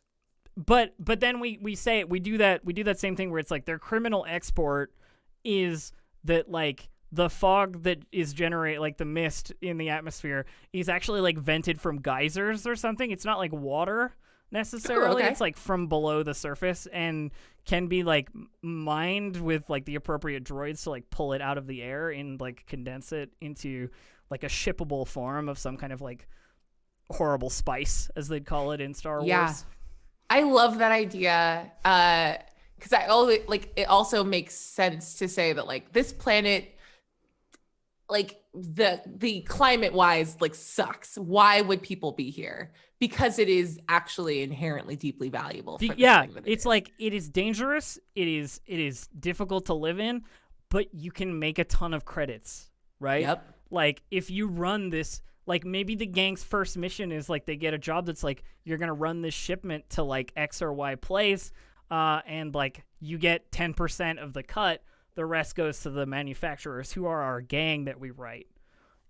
But then we do that same thing where it's like their criminal export is that like the fog that is like the mist in the atmosphere is actually like vented from geysers or something. It's not like water necessarily. It's like from below the surface, and can be like mined with like the appropriate droids to like pull it out of the air and like condense it into like a shippable form of some kind of like horrible spice, as they'd call it in Star Wars. I love that idea, because I always like it. Also makes sense to say that like this planet, like the climate wise, like sucks. Why would people be here? Because it is actually inherently deeply valuable. It's like it is dangerous. It is difficult to live in, but you can make a ton of credits, right? Yep. Like if you run this. Like, maybe the gang's first mission is, like, they get a job that's, like, you're going to run this shipment to, like, X or Y place, and, like, you get 10% of the cut. The rest goes to the manufacturers, who are our gang that we write,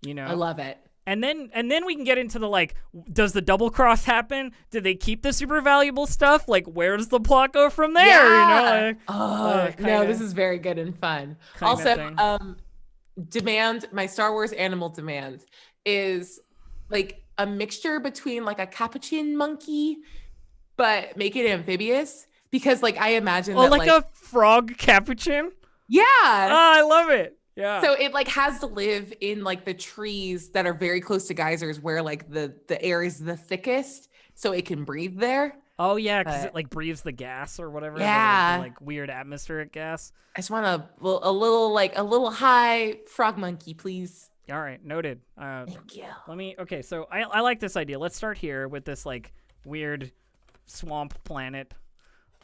you know? I love it. And then we can get into the, like, does the double cross happen? Did they keep the super valuable stuff? Like, where does the plot go from there? Yeah. You know? No, this is very good and fun. Also, my Star Wars animal demand is like a mixture between like a capuchin monkey, but make it amphibious, because like I imagine that like a frog capuchin. Yeah. I love it. Yeah. So it like has to live in like the trees that are very close to geysers, where like the air is the thickest, so it can breathe there. Oh yeah, because it like breathes the gas or whatever. Yeah. The, like weird atmospheric gas. I just want a little high frog monkey, please. All right, noted. Thank you. Okay, so I like this idea. Let's start here with this like weird swamp planet.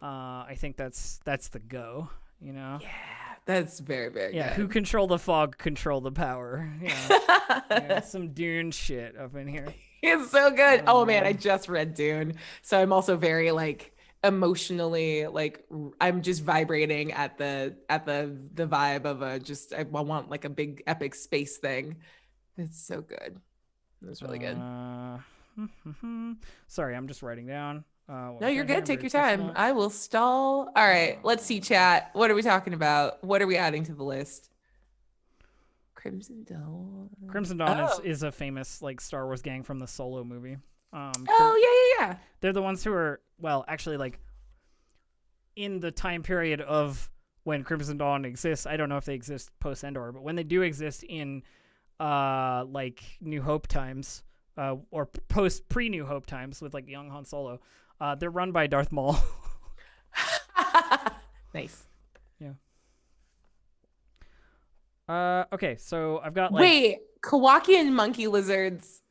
I think that's the go, you know? Yeah, that's very, very good. Who control the fog, control the power. Yeah. Some Dune shit up in here. It's so good. Oh man, I just read Dune. So I'm also very like emotionally like I'm just vibrating at the vibe of I want like a big epic space thing. It's so good. It's really good. Sorry, I'm just writing down. No, you're good. Take your time. I will stall. All right, let's see, chat. What are we talking about? What are we adding to the list? Crimson Dawn. Crimson Dawn is a famous like Star Wars gang from the Solo movie. Yeah. They're the ones who are, well, actually, like, in the time period of when Crimson Dawn exists. I don't know if they exist post-Endor, but when they do exist in, like, New Hope times, or pre-New Hope times with, like, young Han Solo, they're run by Darth Maul. Nice. Yeah. Okay, so I've got, like... Wait, Kowakian monkey lizards...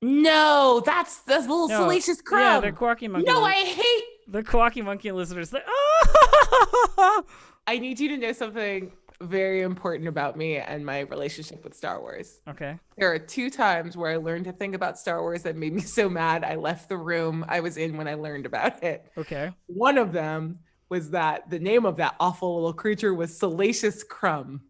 No, that's little Salacious Crumb. Yeah, the Kowakian monkey. No, I hate the Kowakian monkey lizards. I need you to know something very important about me and my relationship with Star Wars. Okay. There are 2 times where I learned to think about Star Wars that made me so mad I left the room I was in when I learned about it. Okay. One of them was that the name of that awful little creature was Salacious Crumb.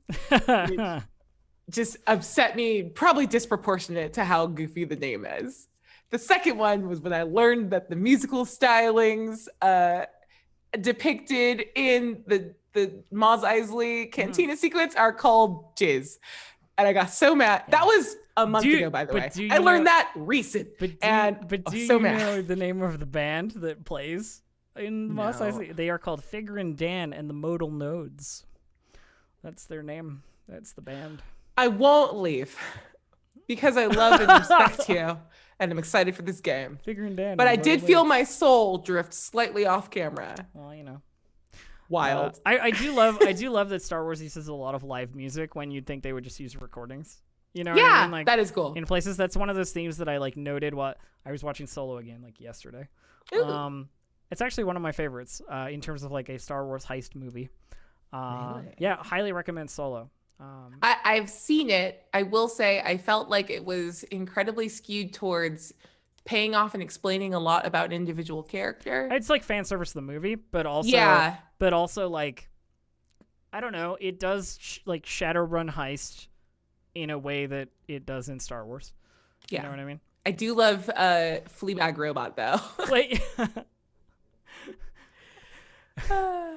Just upset me, probably disproportionate to how goofy the name is. The second one was when I learned that the musical stylings depicted in the Mos Eisley Cantina sequence are called jizz. And I got so mad. That was a month ago, by the way. I learned that recent. But do so you mad. know the name of the band that plays in Mos Eisley? They are called Figure and Dan and the Modal Nodes. That's their name. That's the band. I won't leave because I love and respect you, and I'm excited for this game. Figure and Dan. But I did feel my soul drift slightly off camera. Well, you know. Wild. I do love that Star Wars uses a lot of live music when you'd think they would just use recordings. You know what I mean? Like, that is cool. In places, that's one of those themes that I like noted while I was watching Solo again, like yesterday. Ooh. It's actually one of my favorites in terms of like a Star Wars heist movie. Really? Yeah, highly recommend Solo. I've seen it. I will say I felt like it was incredibly skewed towards paying off and explaining a lot about an individual character. It's like fan service of the movie, but also like, I don't know, it does like Shadowrun heist in a way that it does in Star Wars. You know what I mean? I do love Fleabag Robot though. Like,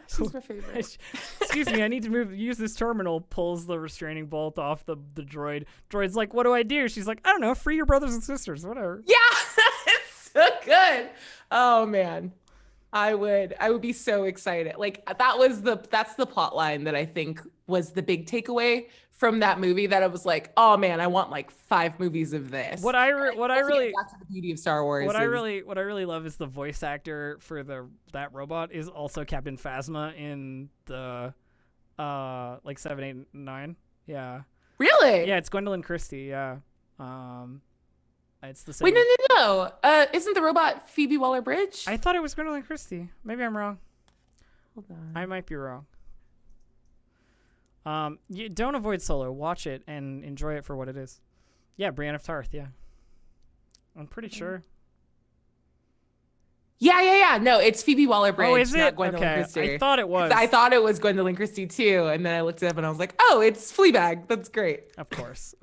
she's my favorite. Excuse me, I need to use this terminal. Pulls the restraining bolt off the droid. Droid's like, what do I do? She's like, I don't know, free your brothers and sisters, whatever. Yeah, it's so good. Oh man, I would be so excited. Like that's the plot line that I think was the big takeaway from that movie, that I was like, oh man, I want like 5 movies of this. What I really that's the beauty of Star Wars. What I really love is the voice actor for that robot is also Captain Phasma in the like 7, 8, 9. Yeah. Really? Yeah, it's Gwendolyn Christie. Yeah. It's the same. Wait, no. Isn't the robot Phoebe Waller-Bridge? I thought it was Gwendolyn Christie. Maybe I'm wrong. Hold on. I might be wrong. You don't avoid Solo. Watch it and enjoy it for what it is. Yeah, Brienne of Tarth. Yeah, I'm pretty sure. Yeah. No, it's Phoebe Waller-Bridge. Oh, is it? Not Gwendolyn Okay. Christie. I thought it was. I thought it was Gwendolyn Christie too, and then I looked it up and I was like, oh, it's Fleabag. That's great. Of course.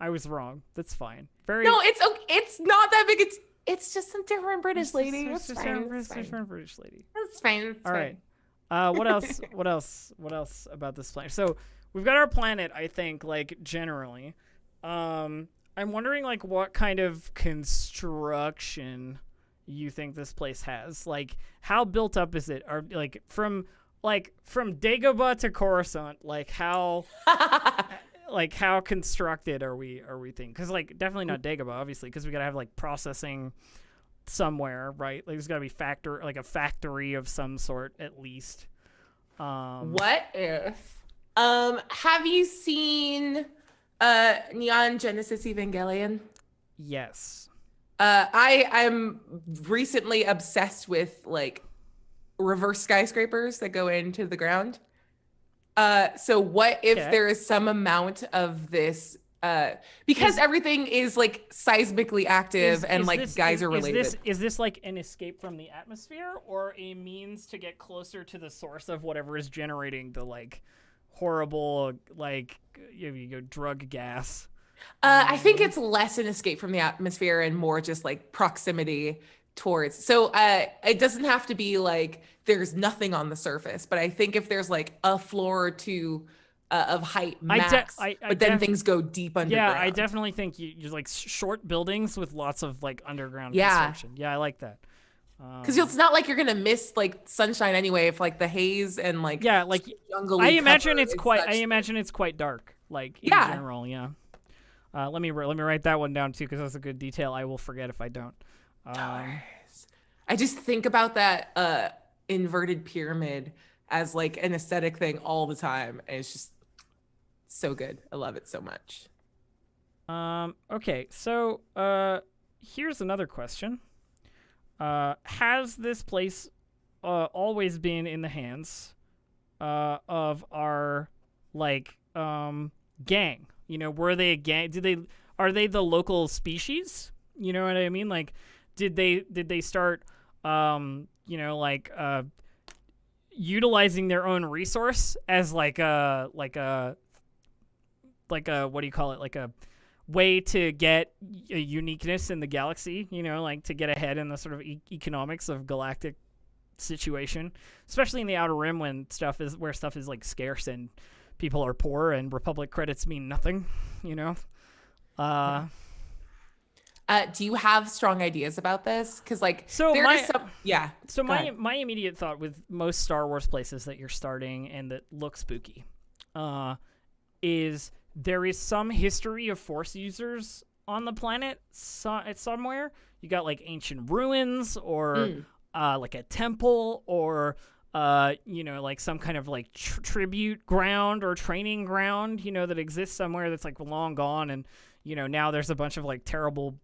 I was wrong. That's fine. No, it's okay. It's not that big. It's just a different British lady. It's just a different British lady. That's fine. All right. What else? What else about this planet? So we've got our planet, I think, like generally. I'm wondering like what kind of construction you think this place has. Like how built up is it? Or like from Dagobah to Coruscant, like how like how constructed are we thinking? Because like definitely not Dagobah, obviously, because we gotta have like processing somewhere, right? Like there's got to be a factory of some sort at least. What if have you seen Neon Genesis Evangelion? Yes. I'm recently obsessed with like reverse skyscrapers that go into the ground. So what if there is some amount of this because everything is like seismically active and like guys are related. Is this like an escape from the atmosphere or a means to get closer to the source of whatever is generating the like horrible like you go drug gas? I think it's less an escape from the atmosphere and more just like proximity towards. So it doesn't have to be like there's nothing on the surface, but I think if there's like a floor or two of height max, but then things go deep underground. Yeah, I definitely think you like short buildings with lots of like underground construction. Yeah, I like that. Because it's not like you're gonna miss like sunshine anyway if like the haze and like I imagine it's quite dark like in general. Yeah. Let me write that one down too because that's a good detail. I will forget if I don't. I just think about that inverted pyramid as like an aesthetic thing all the time, and it's just so good. I love it so much. Okay, so here's another question. Has this place always been in the hands of our like gang? You know, were they a gang? Are they the local species? You know what I mean? Like, did they start utilizing their own resource as like a what do you call it, like a way to get a uniqueness in the galaxy, you know, like to get ahead in the sort of economics of galactic situation, especially in the Outer Rim when stuff is like scarce and people are poor and Republic credits mean nothing, you know. Do you have strong ideas about this? Because like, So there my is some, yeah. so Go my ahead. my immediate thought with most Star Wars places that you're starting and that look spooky, is there is some history of Force users on the planet somewhere. You got like ancient ruins or like a temple or like some kind of like tribute ground or training ground, that exists somewhere that's like long gone, and now there's a bunch of like terrible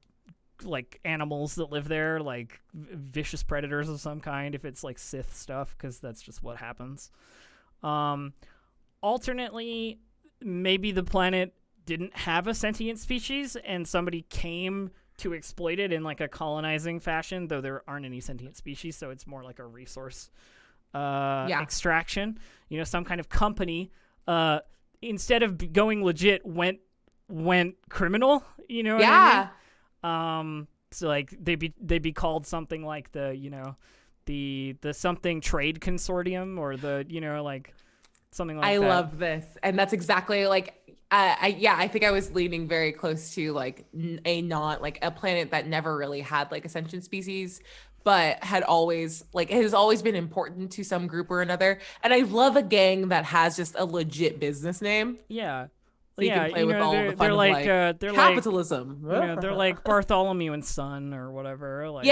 like animals that live there, like vicious predators of some kind, if it's like Sith stuff, because that's just what happens. Alternately, maybe the planet didn't have a sentient species and somebody came to exploit it in like a colonizing fashion, though there aren't any sentient species, so it's more like a resource extraction. Some kind of company instead of going legit went criminal, what I mean? So like they'd be called something like the something trade consortium, or the like something like that. I love this, and that's exactly like I think I was leaning very close to like a planet that never really had like a sentient species, but had always it has always been important to some group or another. And I love a gang that has just a legit business name. Yeah. So you can play with all the fun they're of like they're capitalism. Like, they're like Bartholomew and Son or whatever. Like,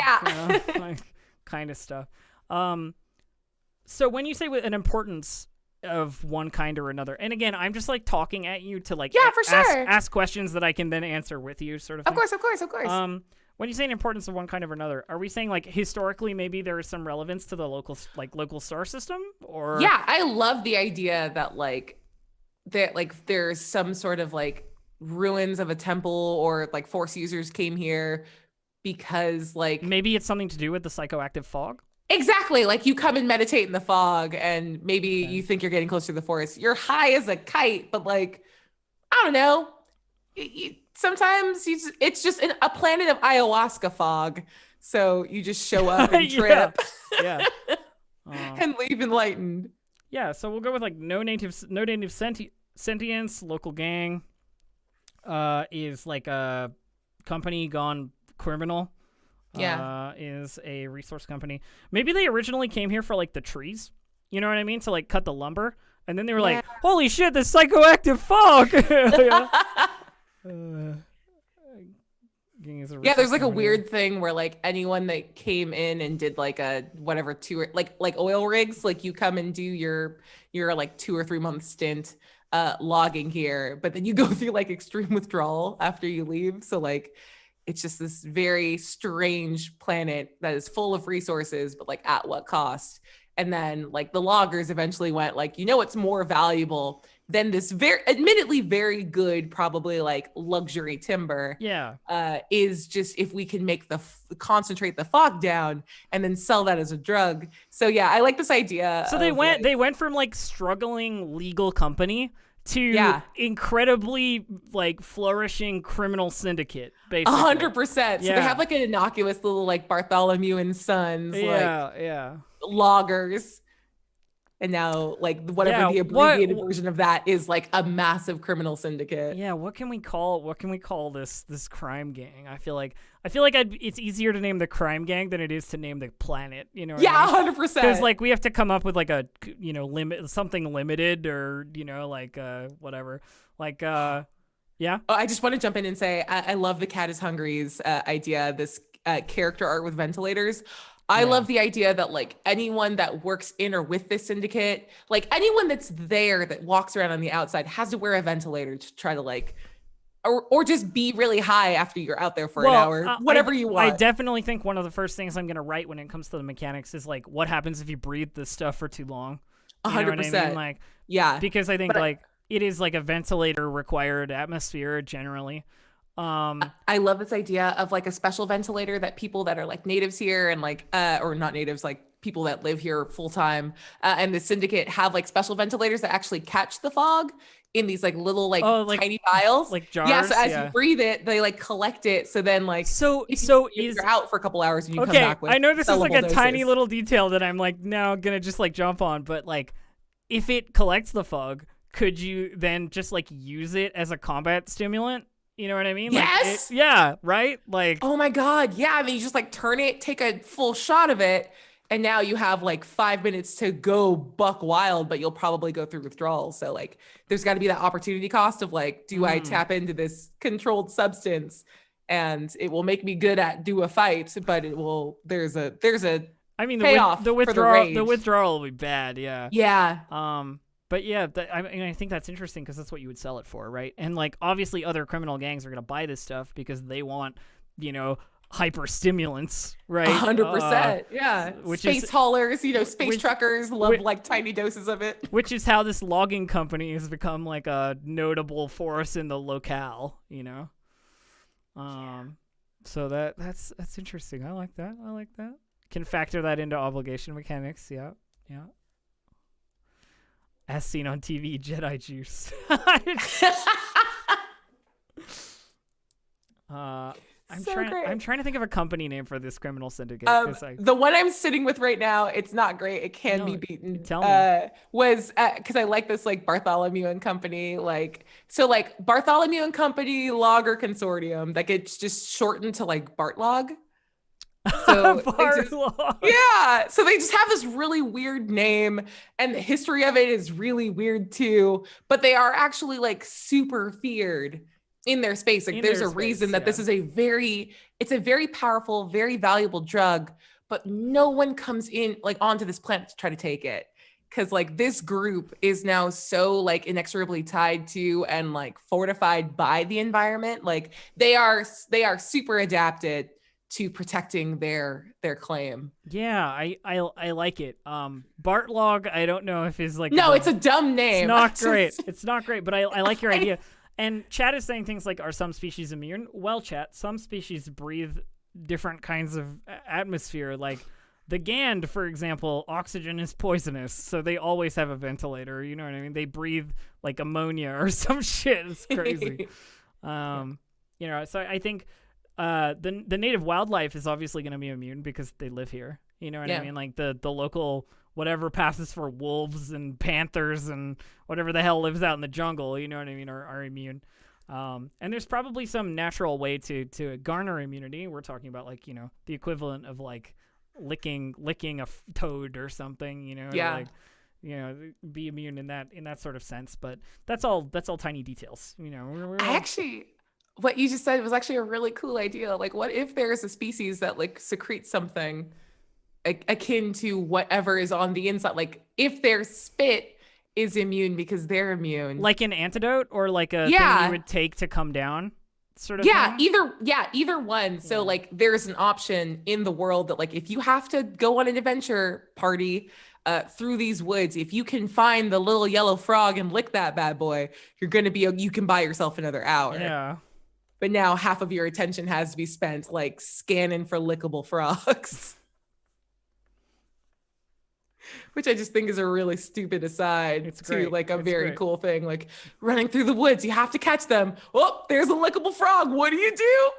like kind of stuff. So when you say with an importance of one kind or another, and again, I'm just like talking at you to like for sure. ask questions that I can then answer with you, sort of thing. Of course. When you say an importance of one kind or another, are we saying like historically maybe there is some relevance to the local star system? Or I love the idea that there's some sort of like ruins of a temple, or like Force users came here because like maybe it's something to do with the psychoactive fog. Exactly. Like you come and meditate in the fog, and maybe you think you're getting closer to the Force. You're high as a kite, but like, I don't know. Sometimes it's just a planet of ayahuasca fog. So you just show up and trip. Yeah. And leave enlightened. Yeah. So we'll go with like no native sentience, local gang, is like a company gone criminal. Is a resource company. Maybe they originally came here for like the trees, you know what I mean, to like cut the lumber, and then they were like, holy shit, this psychoactive fog. There's like a weird thing where like anyone that came in and did like a whatever tour, like oil rigs, like you come and do your like 2 or 3 month stint logging here, but then you go through like extreme withdrawal after you leave. So like it's just this very strange planet that is full of resources, but like at what cost? And then like the loggers eventually went like, what's more valuable than this admittedly very good, probably like luxury timber. Is just if we can make concentrate the fog down and then sell that as a drug. So I like this idea. So they went from like struggling legal company to incredibly like flourishing criminal syndicate, basically. 100%. So they have like an innocuous little like Bartholomew and Sons loggers, and now like whatever the abbreviated version of that is, like a massive criminal syndicate. What can we call this crime gang? I feel like it's easier to name the crime gang than it is to name the planet, what I mean? 100%. Because like we have to come up with like a something limited, or like whatever, like I just want to jump in and say I love the Cat is Hungry's idea, this character art with ventilators. I love the idea that like anyone that works in or with this syndicate, like anyone that's there that walks around on the outside, has to wear a ventilator to try to like, or just be really high after you're out there for an hour, whatever you want. I definitely think one of the first things I'm going to write when it comes to the mechanics is like, what happens if you breathe this stuff for too long? 100%. I mean? Like, because I think it is like a ventilator required atmosphere generally. I love this idea of like a special ventilator that people that are like natives here and like or not natives, like people that live here full time, and the syndicate have like special ventilators that actually catch the fog in these like little like tiny vials. like jars. Yeah, so as you breathe it, they like collect it. So then like if you're out for a couple hours and you come back with I know this is like a doses. tiny little detail that I'm like now gonna just like jump on, but like if it collects the fog, could you then just like use it as a combat stimulant? You know what I mean? Yes. Like yeah, right? Like oh my God. Yeah. I mean, you just like turn it, take a full shot of it, and now you have like 5 minutes to go buck wild, but you'll probably go through withdrawals. So like there's got to be that opportunity cost of like, do I tap into this controlled substance and it will make me good at do a fight, but it will there's a I mean payoff the withdrawal will be bad, yeah. Yeah. But yeah, I think that's interesting because that's what you would sell it for, right? And like obviously other criminal gangs are going to buy this stuff because they want, hyper stimulants, right? 100%. Yeah. Which space haulers, space truckers love like tiny doses of it. Which is how this logging company has become like a notable force in the locale, So that's interesting. I like that. Can factor that into obligation mechanics. Yeah. As seen on TV, Jedi juice. I'm trying to think of a company name for this criminal syndicate. The one I'm sitting with right now, it's not great. It can be beaten. Tell me. Was because I like this like Bartholomew and Company, like Bartholomew and Company Logger Consortium that gets just shortened to like Bartlog. So yeah, so they just have this really weird name, and the history of it is really weird too. But they are actually like super feared in their space. Like there's a reason that this is a very powerful, very valuable drug, but no one comes in like onto this planet to try to take it. Cause like this group is now so like inexorably tied to and like fortified by the environment. Like they are super adapted to protecting their claim. Yeah, I like it. Bartlog, I don't know if is like it's a dumb name. It's not great. It's not great, but I like your idea. And Chad is saying things like, are some species immune? Well, Chad, some species breathe different kinds of atmosphere. Like the Gand, for example, oxygen is poisonous, so they always have a ventilator. You know what I mean? They breathe like ammonia or some shit. It's crazy. So I think the native wildlife is obviously going to be immune because they live here. You know what I mean? Like the local whatever passes for wolves and panthers and whatever the hell lives out in the jungle, you know what I mean, are immune. And there's probably some natural way to garner immunity. We're talking about like, the equivalent of like licking a toad or something, Yeah. Be immune in that sort of sense. But that's all tiny details, What you just said was actually a really cool idea. Like, what if there's a species that like secretes something akin to whatever is on the inside? Like, if their spit is immune because they're immune, like an antidote or like a thing you would take to come down, sort of. Yeah, thing? either one. Yeah. So like, there's an option in the world that like, if you have to go on an adventure party through these woods, if you can find the little yellow frog and lick that bad boy, you can buy yourself another hour. Yeah. But now half of your attention has to be spent like scanning for lickable frogs. Which I just think is a really stupid aside to like a very cool thing. Like running through the woods, you have to catch them. Oh, there's a lickable frog. What do you do?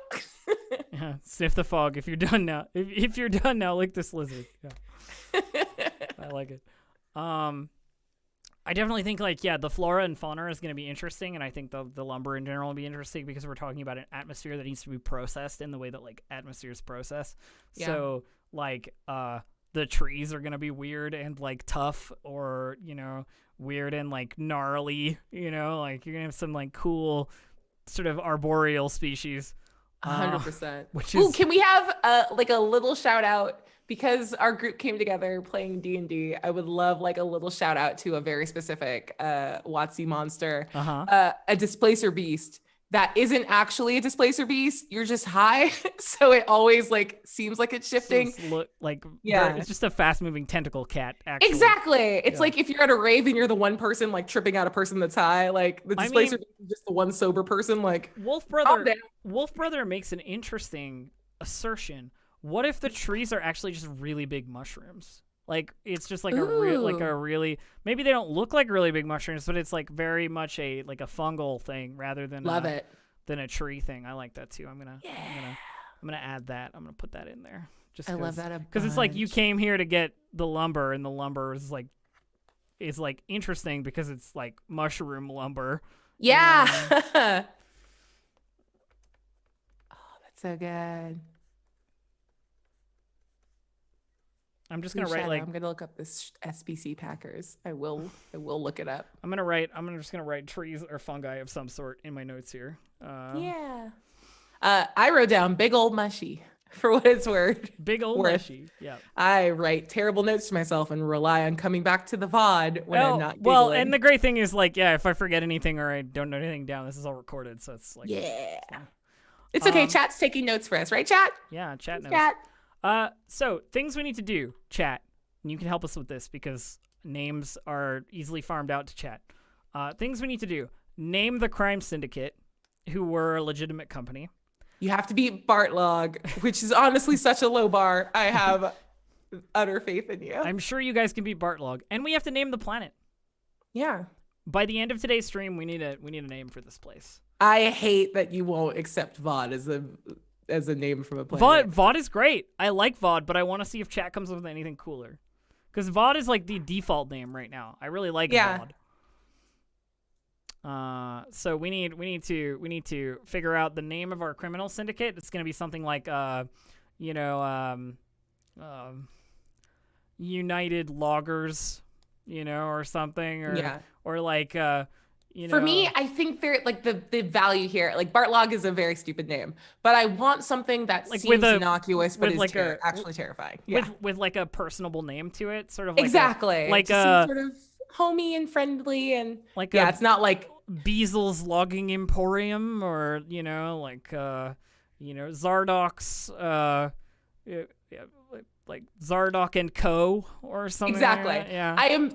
Yeah, sniff the fog. If you're done now, if you're done now, lick this lizard. Yeah. I like it. I definitely think the flora and fauna is going to be interesting, and I think the lumber in general will be interesting because we're talking about an atmosphere that needs to be processed in the way that like atmospheres process. Yeah. So like the trees are going to be weird and like tough, or weird and like gnarly. Like you're going to have some like cool sort of arboreal species. 100%. Ooh, can we have like a little shout out? Because our group came together playing D&D, I would love like a little shout out to a very specific WotC monster, a displacer beast that isn't actually a displacer beast. You're just high, so it always like seems like it's shifting. So it's just a fast moving tentacle cat. Actually. Exactly. It's like if you're at a rave and you're the one person like tripping out a person that's high, like the displacer beast is just the one sober person. Like Wolf Brother makes an interesting assertion. What if the trees are actually just really big mushrooms? Like it's just like Ooh. a really, maybe they don't look like really big mushrooms, but it's like very much a fungal thing rather Love it. than a tree thing. I like that too. Yeah. I'm gonna add that. I'm gonna put that in there. Just I love that a because it's like you bunch. came here to get the lumber, and the lumber is like interesting because it's like mushroom lumber. Yeah. And Oh, that's so good. I'm just gonna Please write shadow. like I'm gonna look up this SBC Packers. I will. I will look it up. I'm just gonna write trees or fungi of some sort in my notes here. Yeah. I wrote down big old mushy for what it's worth. Big old Worth. mushy. Yeah. I write terrible notes to myself and rely on coming back to the VOD when I'm not well, giggling. and the great thing is like, yeah, if I forget anything or I don't note anything down, this is all recorded, so it's like, yeah. fine. It's okay. Chat's taking notes for us, right, chat? Yeah, chat knows. Chat. So things we need to do, chat, and you can help us with this because names are easily farmed out to chat. Things we need to do: name the crime syndicate, who were a legitimate company. You have to beat Bartlog, which is honestly such a low bar. I have utter faith in you. I'm sure you guys can beat Bartlog, and we have to name the planet. Yeah. By the end of today's stream, we need a name for this place. I hate that you won't accept VOD as a name from a planet. VOD is great. I like VOD, but I want to see if chat comes up with anything cooler. Because VOD is like the default name right now. I really like VOD. So we need to figure out the name of our criminal syndicate. It's gonna be something like United Loggers, or something, or like For me, I think they're like the value here. Like Bartlog is a very stupid name, but I want something that like seems innocuous but is like actually terrifying. Yeah. With like a personable name to it, sort of exactly like a sort of homey and friendly and like it's not like Beasel's Logging Emporium or Zardok's like Zardock and Co. or something. Exactly. Like that. Yeah. I am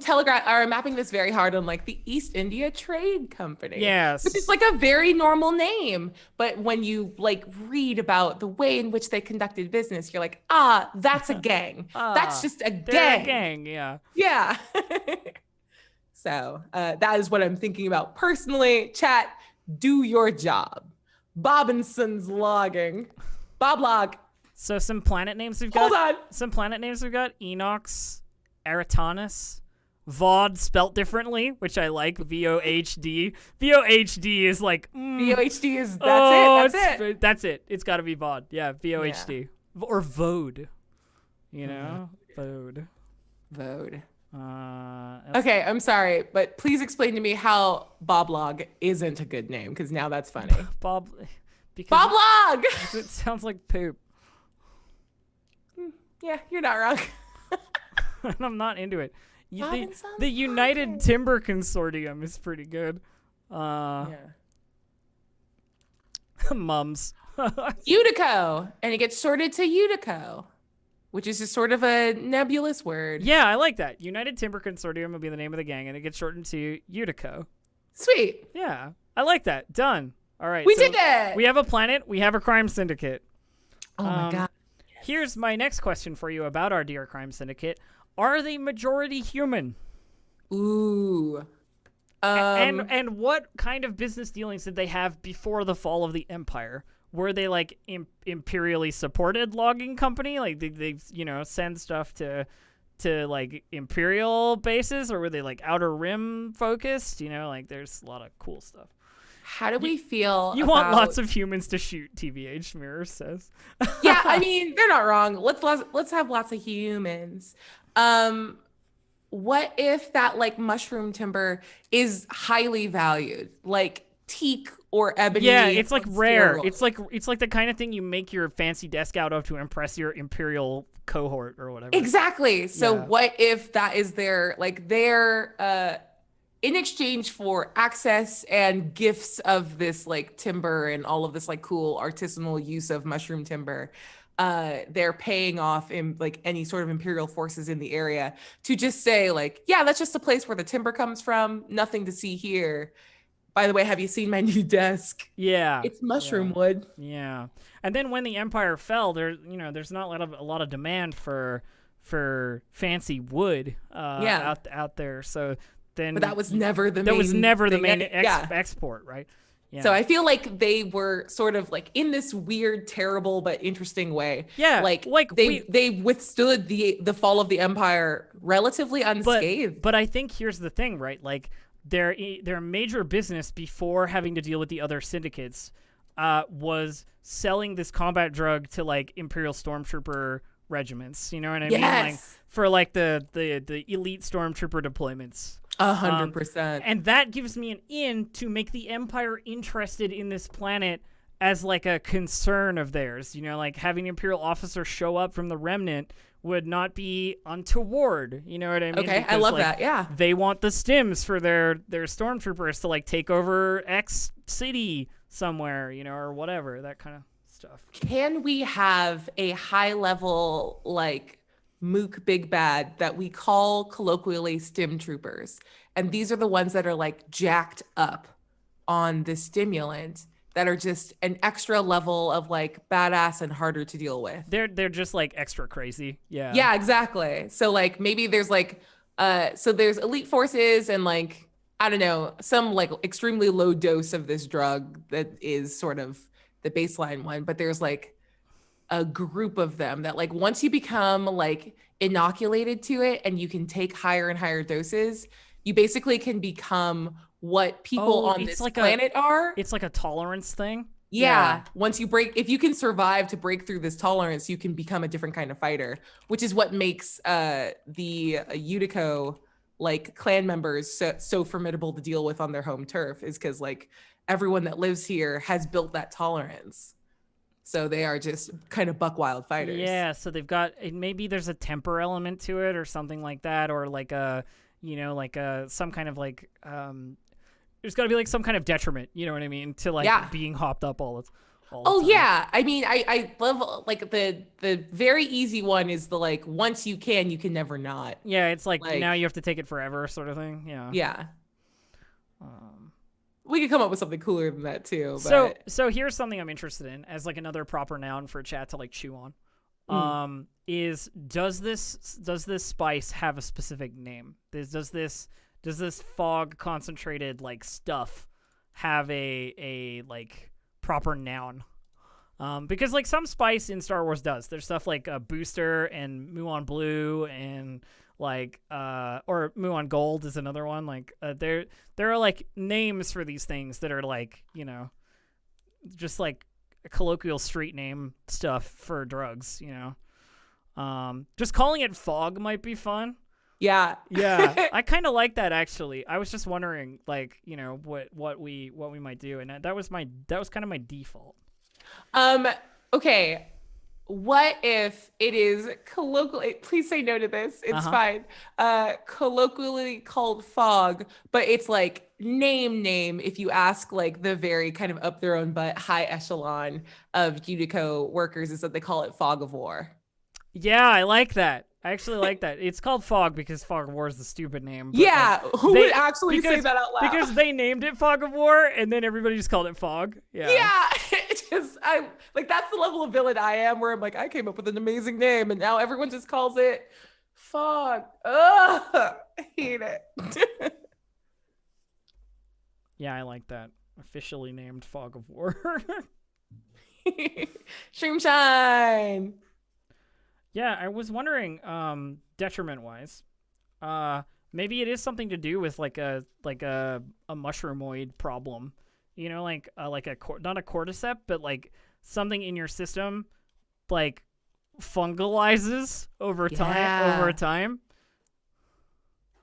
mapping this very hard on like the East India Trade Company. Yes. Which is like a very normal name. But when you like read about the way in which they conducted business, you're like, that's a gang. That's just a gang. A gang, yeah. Yeah. So that is what I'm thinking about personally. Chat, do your job. Bobinson's Logging. Boblog. So some planet names we've got. Hold on. Some planet names we've got. Enox, Aratanus, VOD spelt differently, which I like. VOHD. VOHD is like. VOHD is that's it. That's it. It's got to be VOD. Yeah, VOHD. Yeah. Or VOD. VOD. VOD. Okay, I'm sorry, but please explain to me how Boblog isn't a good name, because now that's funny. Boblog! Because it sounds like poop. Yeah, you're not wrong. I'm not into it. The United Timber Consortium is pretty good. Mums. Utico, and it gets shorted to Utico, which is just sort of a nebulous word. Yeah, I like that. United Timber Consortium will be the name of the gang, and it gets shortened to Utico. Sweet. Yeah, I like that. Done. All right. We did it. We have a planet. We have a crime syndicate. Oh my God. Here's my next question for you about our dear crime syndicate. Are they majority human? Ooh. And what kind of business dealings did they have before the fall of the empire? Were they like imperially supported logging company? Like they send stuff to like imperial bases, or were they like outer rim focused? Like there's a lot of cool stuff. How do we feel? You want lots of humans to shoot, TBH, Mirror says. Yeah, I mean, they're not wrong. Let's have lots of humans. What if that like mushroom timber is highly valued, like teak or ebony? Yeah, it's like rare. Steroids. It's like the kind of thing you make your fancy desk out of to impress your imperial cohort or whatever. Exactly. So what if that is their in exchange for access and gifts of this like timber and all of this like cool artisanal use of mushroom timber, they're paying off in like any sort of imperial forces in the area to just say like, yeah, that's just a place where the timber comes from. Nothing to see here. By the way, have you seen my new desk? Yeah. It's mushroom wood. Yeah. And then when the empire fell, there's not a lot of demand for for fancy wood Yeah. out there. So then, But that was never the that main was never the thing. main Yeah. export, right? Yeah. So I feel like they were sort of like in this weird, terrible, but interesting way. Yeah, Like, like they withstood the fall of the empire relatively unscathed. but I think here's the thing, right? Like their major business before having to deal with the other syndicates was selling this combat drug to like Imperial Stormtrooper regiments. You know what I mean? Like Yes. for like the elite Stormtrooper deployments. 100%. And that gives me an in to make the Empire interested in this planet as like a concern of theirs. You know, like having Imperial officers show up from the Remnant would not be untoward. You know what I mean? Okay, I Because, love like, that. Yeah. they want the stims for their stormtroopers to like take over X city somewhere, you know, or whatever, that kind of stuff. Can we have a high level like mook big bad that we call colloquially stim troopers? And these are the ones that are like jacked up on the stimulant that are just an extra level of like badass and harder to deal with. They're just like extra crazy. Yeah. Yeah, exactly. So like maybe there's like so there's elite forces and like I don't know, some like extremely low dose of this drug that is sort of the baseline one, but there's like a group of them that like once you become like inoculated to it and you can take higher and higher doses, you basically can become what people on this planet are. It's like a tolerance thing. Yeah. Once you break, if you can survive to break through this tolerance, you can become a different kind of fighter, which is what makes the Utico like clan members so formidable to deal with on their home turf, is because like everyone that lives here has built that tolerance. So they are just kind of buck wild fighters. Yeah. So they've got, maybe there's a temper element to it or something like that, or like a, you know, like some kind of like, there's got to be like some kind of detriment, you know what I mean, to like being hopped up all the time. Yeah, I mean, I love like the very easy one is the like once you can never not. Yeah, it's like now you have to take it forever sort of thing. Yeah. We could come up with something cooler than that too. But... So here's something I'm interested in as like another proper noun for chat to like chew on. Is does this spice have a specific name? Does this fog concentrated like stuff have a like proper noun? Because like some spice in Star Wars does. There's stuff like Booster and Muon Blue and like or Muon Gold is another one. Like there are like names for these things that are like, you know, just like a colloquial street name stuff for drugs, you know. Just calling it fog might be fun. Yeah. I kind of like that actually. I was just wondering, like, you know, what we might do, and that was kind of my default. Okay. What if it is colloquially? Please say no to this. It's fine. Colloquially called fog, but it's like name. If you ask like the very kind of up their own butt high echelon of Utico workers, is that they call it fog of war. Yeah, I like that. I actually like that. It's called Fog because Fog of War is the stupid name. But yeah, like, who would actually say that out loud? Because they named it Fog of War, and then everybody just called it Fog. Yeah. I like that's the level of villain I am, where I'm like, I came up with an amazing name, and now everyone just calls it Fog. Ugh, I hate it. Yeah, I like that. Officially named Fog of War. Stream shine. Yeah, I was wondering, detriment-wise, maybe it is something to do with like a mushroomoid problem, you know, like not a cordyceps, but like something in your system, like fungalizes over time.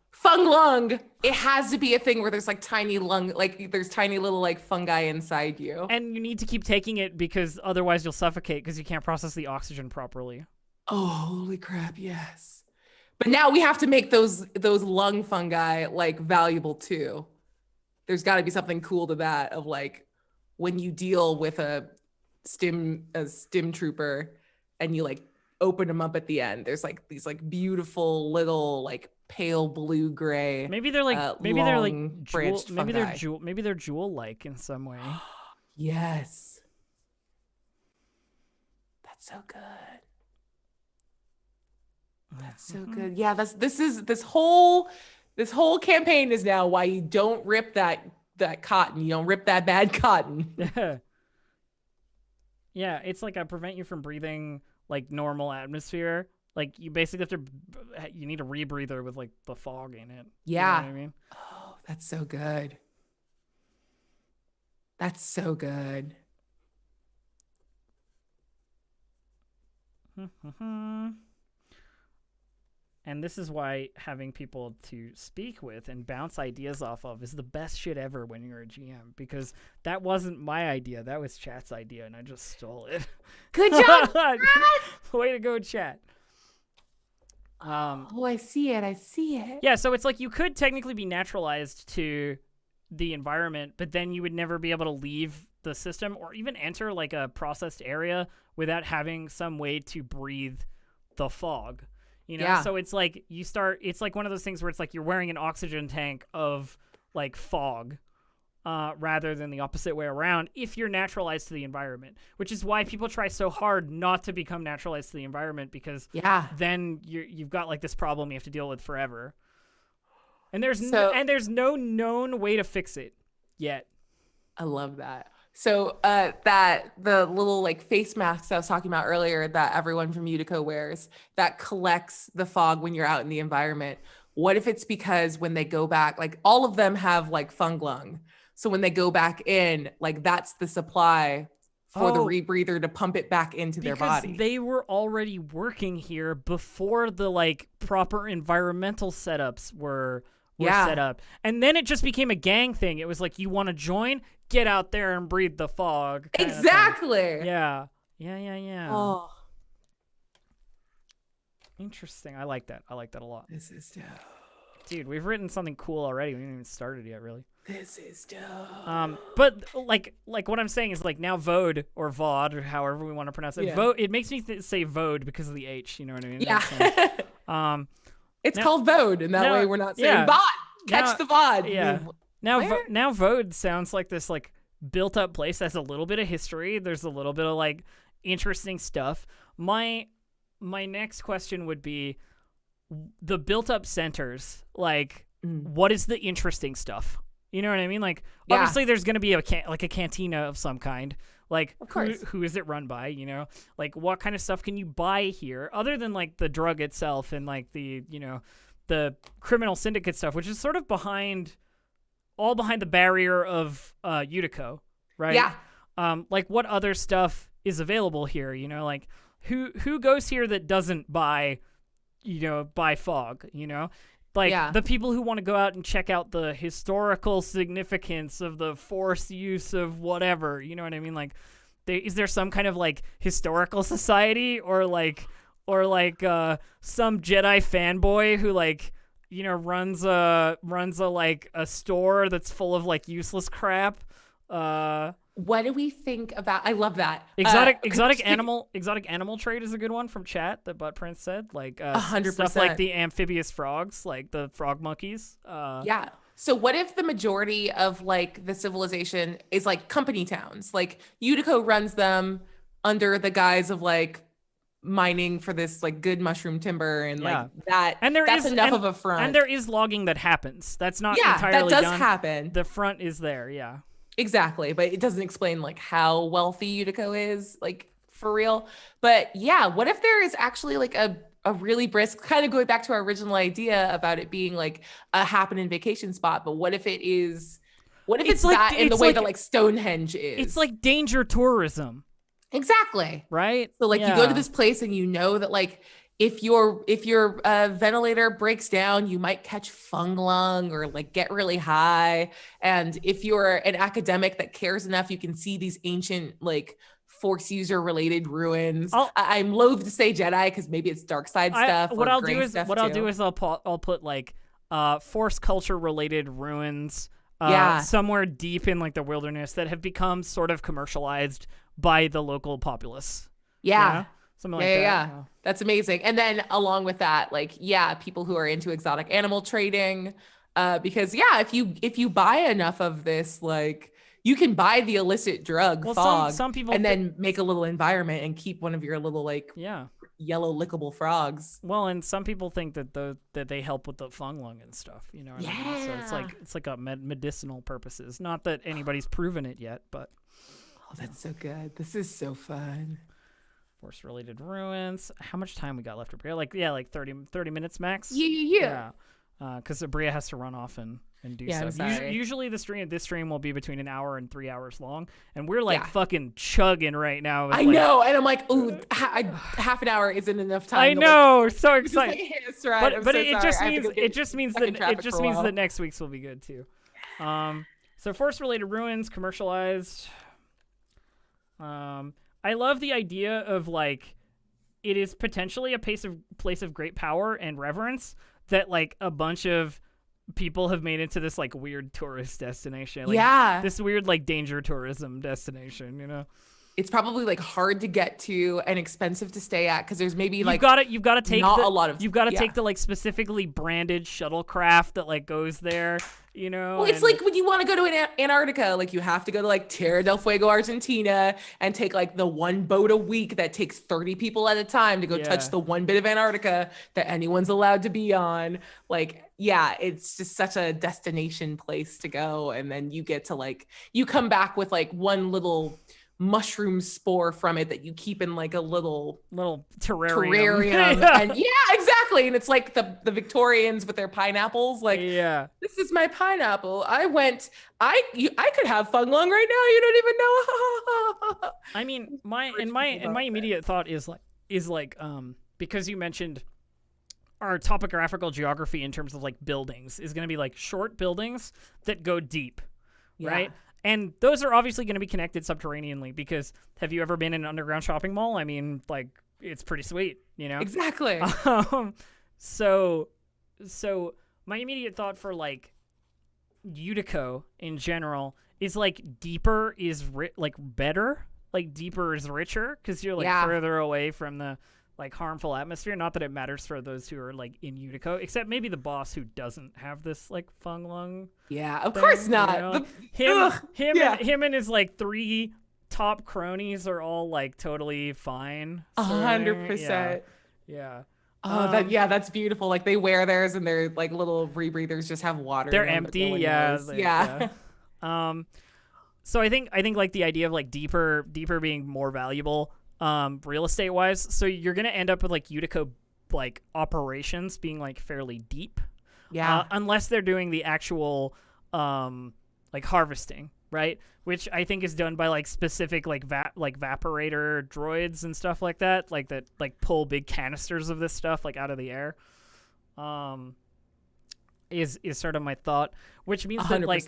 Fung lung. It has to be a thing where there's like tiny lung, like there's tiny little like fungi inside you, and you need to keep taking it because otherwise you'll suffocate because you can't process the oxygen properly. Oh, holy crap, yes. But now we have to make those lung fungi like valuable too. There's got to be something cool to that of like when you deal with a stim trooper and you like open them up at the end, there's like these like beautiful little like pale blue gray. Maybe they're like branched fungi. Maybe they're jewel like in some way. Yes. That's so good. That's so good. Yeah, this whole campaign is now why you don't rip that cotton. You don't rip that bad cotton. Yeah, it's like I prevent you from breathing like normal atmosphere. Like you basically you need a rebreather with like the fog in it. Yeah. You know what I mean? Oh, that's so good. That's so good. And this is why having people to speak with and bounce ideas off of is the best shit ever when you're a GM, because that wasn't my idea. That was chat's idea, and I just stole it. Good job. Way to go, chat. Oh, I see it. I see it. Yeah, so it's like you could technically be naturalized to the environment, but then you would never be able to leave the system or even enter like a processed area without having some way to breathe the fog. You know, so it's like it's like one of those things where it's like you're wearing an oxygen tank of like fog rather than the opposite way around if you're naturalized to the environment, which is why people try so hard not to become naturalized to the environment, because then you've got like this problem you have to deal with forever. And there's no known way to fix it yet. I love that. So that the little like face masks I was talking about earlier that everyone from Utico wears that collects the fog when you're out in the environment. What if it's because when they go back, like all of them have like funglung. So when they go back in, like that's the supply for the rebreather to pump it back into their body. Because they were already working here before the like proper environmental setups were set up. And then it just became a gang thing. It was like, you want to join? Get out there and breathe the fog. Exactly. Yeah. Oh. Interesting. I like that. I like that a lot. This is dope. Dude, we've written something cool already. We haven't even started yet, really. This is dope. But like what I'm saying is like now VOD or VOD or however we want to pronounce it. VOD. It makes me say VOD because of the H. You know what I mean? Yeah. It's called VOD, and that way we're not saying VOD. Catch the VOD. Yeah. Now VOD sounds like this like built up place that's a little bit of history. There's a little bit of like interesting stuff. My next question would be the built up centers. Like, what is the interesting stuff? You know what I mean? Like, obviously there's going to be a cantina of some kind. Like, of course. Who is it run by? You know, like what kind of stuff can you buy here other than like the drug itself and like the, you know, the criminal syndicate stuff, which is sort of behind the barrier of Utico, right? Yeah. Like what other stuff is available here? You know, like who goes here that doesn't buy fog? You know, like the people who want to go out and check out the historical significance of the force use of whatever. You know what I mean? Like, is there some kind of like historical society or like some Jedi fanboy who like, you know, runs a like a store that's full of like useless crap. What do we think about? I love that. Exotic animal trade is a good one from chat that Butt Prince said. Like 100%. Stuff like the amphibious frogs, like the frog monkeys. Yeah. So what if the majority of like the civilization is like company towns? Like Utico runs them under the guise of like mining for this like good mushroom timber and like that. And that's enough of a front. And there is logging that happens. That's not entirely that does done. happen. The front is there. Yeah. Exactly, but it doesn't explain like how wealthy Utico is, like for real. But yeah, what if there is actually like a really brisk, kind of going back to our original idea about it being like a happening vacation spot, but what if it's like, that in the way that like Stonehenge is? It's like danger tourism. Exactly. Right? So like you go to this place and you know that like if your ventilator breaks down, you might catch funglung or like get really high. And if you're an academic that cares enough, you can see these ancient like force user related ruins. I'm loath to say Jedi because maybe it's dark side stuff. I'll do is I'll put like force culture related ruins somewhere deep in like the wilderness that have become sort of commercialized by the local populace. Yeah. You know? Something like that. Yeah. That's amazing. And then along with that, like, people who are into exotic animal trading, because if you buy enough of this, like you can buy the illicit drug fog some people and then make a little environment and keep one of your little like yellow lickable frogs. Well, and some people think that that they help with the feng lung and stuff. You know what I mean? So it's like a medicinal purposes. Not that anybody's proven it yet, but Oh, that's so good. This is so fun. force related ruins. How much time we got left, Abria? Like 30 minutes max. Yeah. Because Abria has to run off and do Yeah, I'm stuff. sorry. Usually this stream will be between an hour and 3 hours long, and we're like Yeah. fucking chugging right now. I know, and I'm like, ooh, half an hour isn't enough time. I know, so Just excited. like, hit us right. I'm But so it sorry. just I have to means go get it just means stuck in that traffic for a while. next week's will be good too. So force related ruins commercialized. I love the idea of like it is potentially a place of great power and reverence that like a bunch of people have made into this like weird tourist destination. Like, Yeah. this weird like danger tourism destination. You know, It's probably like hard to get to and expensive to stay at because there's maybe you've like got to take not a lot of you've got to yeah. take the like specifically branded shuttlecraft that like goes there. You know, Well, it's and- like when you want to go to Antarctica, like you have to go to like Tierra del Fuego, Argentina, and take like the one boat a week that takes 30 people at a time to go Yeah. touch the one bit of Antarctica that anyone's allowed to be on. Like, yeah, it's just such a destination place to go. And then you get to like, you come back with like one little mushroom spore from it that you keep in like a little terrarium. and yeah, exactly. And it's like the Victorians with their pineapples, like Yeah. this is my pineapple. I could have fun lung right now. You don't even know. I mean, my about immediate thought is like because you mentioned our topographical geography in terms of like buildings is going to be like short buildings that go deep, right? And those are obviously going to be connected subterraneanly because have you ever been in an underground shopping mall? I mean, like it's pretty sweet, you know? Exactly. So my immediate thought for like Utico in general is like deeper is like better, like deeper is richer because you're like further away from the like harmful atmosphere. Not that it matters for those who are like in Utico, except maybe the boss who doesn't have this like feng lung. Yeah, of course not. You know? Him and his like 3 top cronies are all like totally fine. 100%. Yeah. Oh, that's beautiful. Like they wear theirs and their like little rebreathers just have water. They're in them, but no empty. one Yeah. knows. Yeah. So I think like the idea of like deeper being more valuable real estate wise. So you're gonna end up with like Utico like operations being like fairly deep. Yeah. Unless they're doing the actual like harvesting, right? Which I think is done by like specific like vaporator droids and stuff like that like pull big canisters of this stuff like out of the air. Is sort of my thought, which means 100%.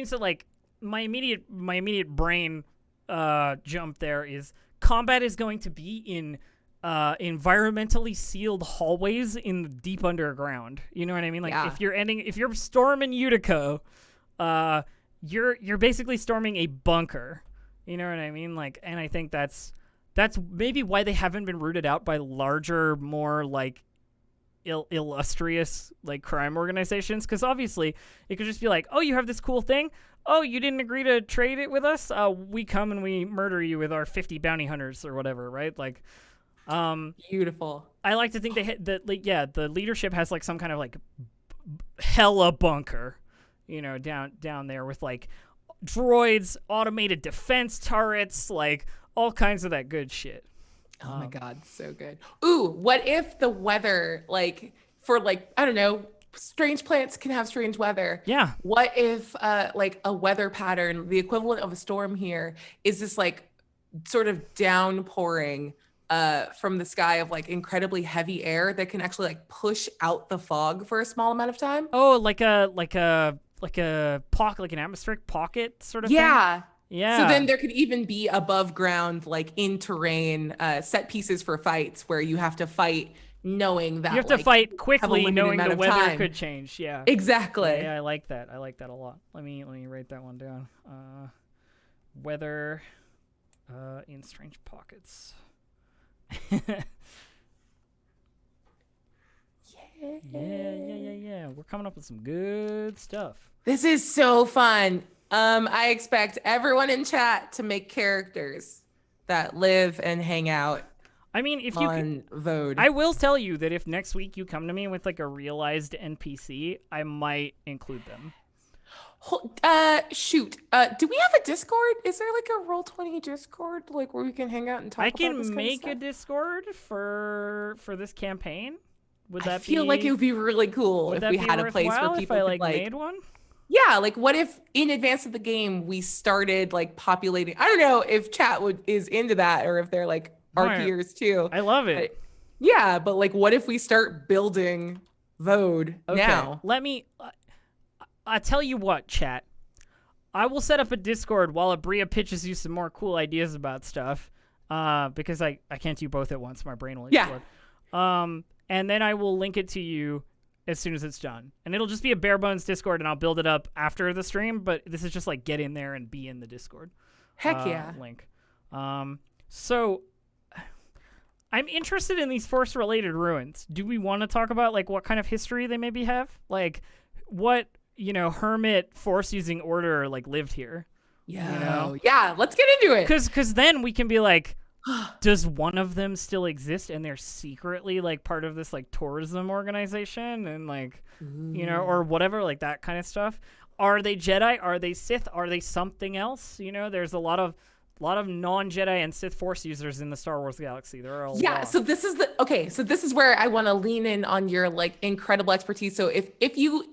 that like my immediate brain jump there is combat is going to be in environmentally sealed hallways in the deep underground. You know what I mean? Like if you're storming Utico, you're basically storming a bunker. You know what I mean? Like, and I think that's maybe why they haven't been rooted out by larger, more like illustrious like crime organizations, because obviously it could just be like, oh, you have this cool thing, oh, you didn't agree to trade it with us, we come and we murder you with our 50 bounty hunters or whatever, right? Like Beautiful. I like to think that like, yeah, the leadership has like some kind of like hella bunker, you know, down there with like droids, automated defense turrets, like all kinds of that good shit. Oh my God, so good. Ooh, what if the weather, like for like, I don't know, strange plants can have strange weather. Yeah. What if like a weather pattern, the equivalent of a storm here, is this like sort of downpouring from the sky of like incredibly heavy air that can actually like push out the fog for a small amount of time? Oh, like a pocket, like an atmospheric pocket sort of thing? Yeah. So then there could even be above ground, like in terrain, set pieces for fights where you have to fight knowing that you have to like, fight have a quickly, limited knowing amount the of weather time. could change. Yeah. Exactly. Yeah, I like that. I like that a lot. Let me write that one down. Weather in strange pockets. Yeah. We're coming up with some good stuff. This is so fun. I expect everyone in chat to make characters that live and hang out I mean, if you on Vode. I will tell you that if next week you come to me with like a realized NPC, I might include them. Shoot. Do we have a Discord? Is there like a Roll20 Discord like where we can hang out and talk I about this can kind of make a stuff? Discord for this campaign. Would I that feel like it would be really cool would if that we be had a place where worthwhile if people I could like like made one? yeah, like what if in advance of the game we started like populating. I don't know if chat would is into that or if they're like Alright, RPers too. I love it. But, yeah, but like what if we start building Vode Okay, now? let me. I tell you what, chat. I will set up a Discord while Aabria pitches you some more cool ideas about stuff. Because I can't do both at once. My brain will explode. And then I will link it to you as soon as it's done. And it'll just be a bare bones Discord, and I'll build it up after the stream. But this is just like get in there and be in the Discord. Heck yeah. Link. So I'm interested in these force-related ruins. Do we want to talk about like what kind of history they maybe have? Like what, hermit force-using order like lived here? Yeah. Yeah, let's get into it. Because then we can be like, does one of them still exist and they're secretly like part of this like tourism organization and like, or whatever, like that kind of stuff? Are they Jedi? Are they Sith? Are they something else? There's a lot of non-Jedi and Sith Force users in the Star Wars galaxy. There are a lot. So this is where I want to lean in on your like incredible expertise. So if you